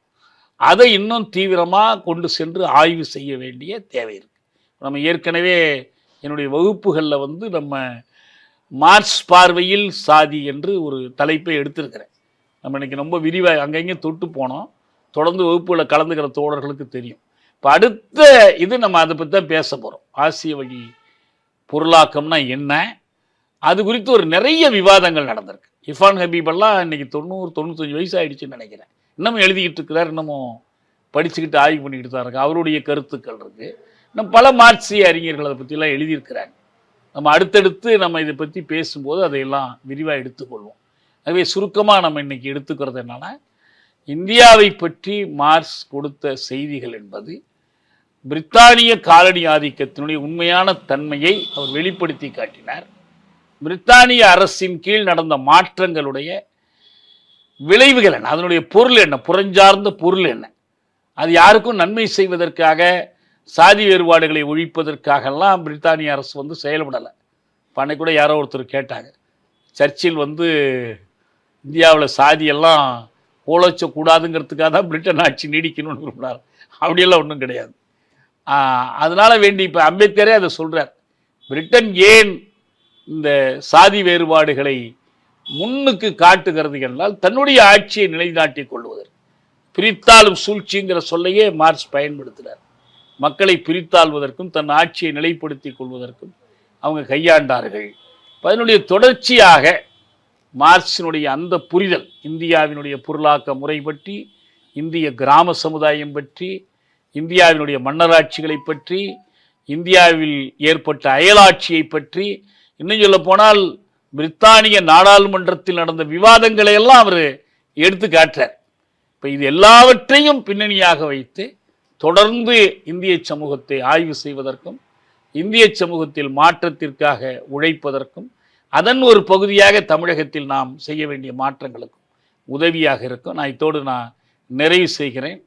அதை இன்னும் தீவிரமா கொண்டு சென்று ஆய்வு செய்ய வேண்டிய தேவை இருக்கு. நம்ம ஏற்கனவே என்னுடைய வகுப்புகளில் வந்து நம்ம மார்க்ஸ் பார்வையில் சாதி என்று ஒரு தலைப்பை எடுத்திருக்கிறேன். நம்ம இன்னைக்கு ரொம்ப விரிவாக அங்கங்கே தொட்டு போனோம். தொடர்ந்து வகுப்புகளை கலந்துக்கிற தோழர்களுக்கு தெரியும். இப்போ அடுத்த இது நம்ம அதை பற்றி தான் பேச போகிறோம். ஆசிய வழி பொருளாக்கம்னா என்ன, அது குறித்து ஒரு நிறைய விவாதங்கள் நடந்திருக்கு. இர்ஃபான் ஹபீபெல்லாம் இன்னைக்கு 90-95 வயசு ஆகிடுச்சுன்னு நினைக்கிறேன். இன்னமும் எழுதிக்கிட்டு இருக்கிறார், இன்னமும் படிச்சுக்கிட்டு ஆய்வு பண்ணிக்கிட்டு தான் இருக்கு. அவருடைய கருத்துக்கள் இருக்குது. இன்னும் பல மார்க்சிய அறிஞர்கள் அதை பற்றிலாம் எழுதியிருக்கிறாங்க. நம்ம அடுத்தடுத்து நம்ம இதை பற்றி பேசும்போது அதையெல்லாம் விரிவாக எடுத்துக்கொள்வோம். ஆகவே சுருக்கமாக நம்ம இன்னைக்கு எடுத்துக்கிறது என்னன்னா, இந்தியாவை பற்றி மார்க்ஸ் கொடுத்த செய்திகள் என்பது பிரித்தானிய காலனி ஆதிக்கத்தினுடைய உண்மையான தன்மையை அவர் வெளிப்படுத்தி காட்டினார். பிரித்தானிய அரசின் கீழ் நடந்த மாற்றங்களுடைய விளைவுகள் என்ன, அதனுடைய பொருள் என்ன, புறஞ்சார்ந்த பொருள் என்ன, அது யாருக்கும் நன்மை செய்வதற்காக, சாதி வேறுபாடுகளை ஒழிப்பதற்காகலாம் பிரித்தானிய அரசு வந்து செயல்படலை. பண்ணை கூட யாரோ ஒருத்தர் கேட்டாங்க, சர்ச்சில் வந்து இந்தியாவில் சாதியெல்லாம் கூடாதுங்கிறதுக்காக தான் பிரிட்டன் ஆட்சி நீடிக்கணும்னு விரும்பினார். அப்படியெல்லாம் ஒன்றும் கிடையாது. அதனால வேண்டி இப்போ அம்பேத்கரே அதை சொல்கிறார், பிரிட்டன் ஏன் இந்த சாதி வேறுபாடுகளை முன்னுக்கு காட்டுகிறது என்றால் தன்னுடைய ஆட்சியை நிலைநாட்டிக் கொள்வதற்கு. பிரித்தாளும் சூழ்ச்சிங்கிற சொல்லையே மார்க்ஸ் பயன்படுத்தினார். மக்களை பிரித்தாள்வதற்கும் தன் ஆட்சியை நிலைப்படுத்திக் கொள்வதற்கும் அவங்க கையாண்டார்கள். அதனுடைய தொடர்ச்சியாக மார்க்சினுடைய அந்த புரிதல், இந்தியாவினுடைய பொருளாக்க முறை பற்றி, இந்திய கிராம சமுதாயம் பற்றி, இந்தியாவினுடைய மன்னராட்சிகளை பற்றி, இந்தியாவில் ஏற்பட்ட அயலாட்சியை பற்றி, இன்னும் சொல்ல போனால் பிரித்தானிய நாடாளுமன்றத்தில் நடந்த விவாதங்களை எல்லாம் அவர் எடுத்து காட்டுறார். இப்போ இது எல்லாவற்றையும் பின்னணியாக வைத்து தொடர்ந்து இந்திய சமூகத்தை ஆய்வு செய்வதற்கும், இந்திய சமூகத்தில் மாற்றத்திற்காக உழைப்பதற்கும், அதன் ஒரு பகுதியாக தமிழகத்தில் நாம் செய்ய வேண்டிய மாற்றங்களுக்கும் உதவியாக இருக்கும். நான் இதோடு நிறைவு செய்கிறேன்.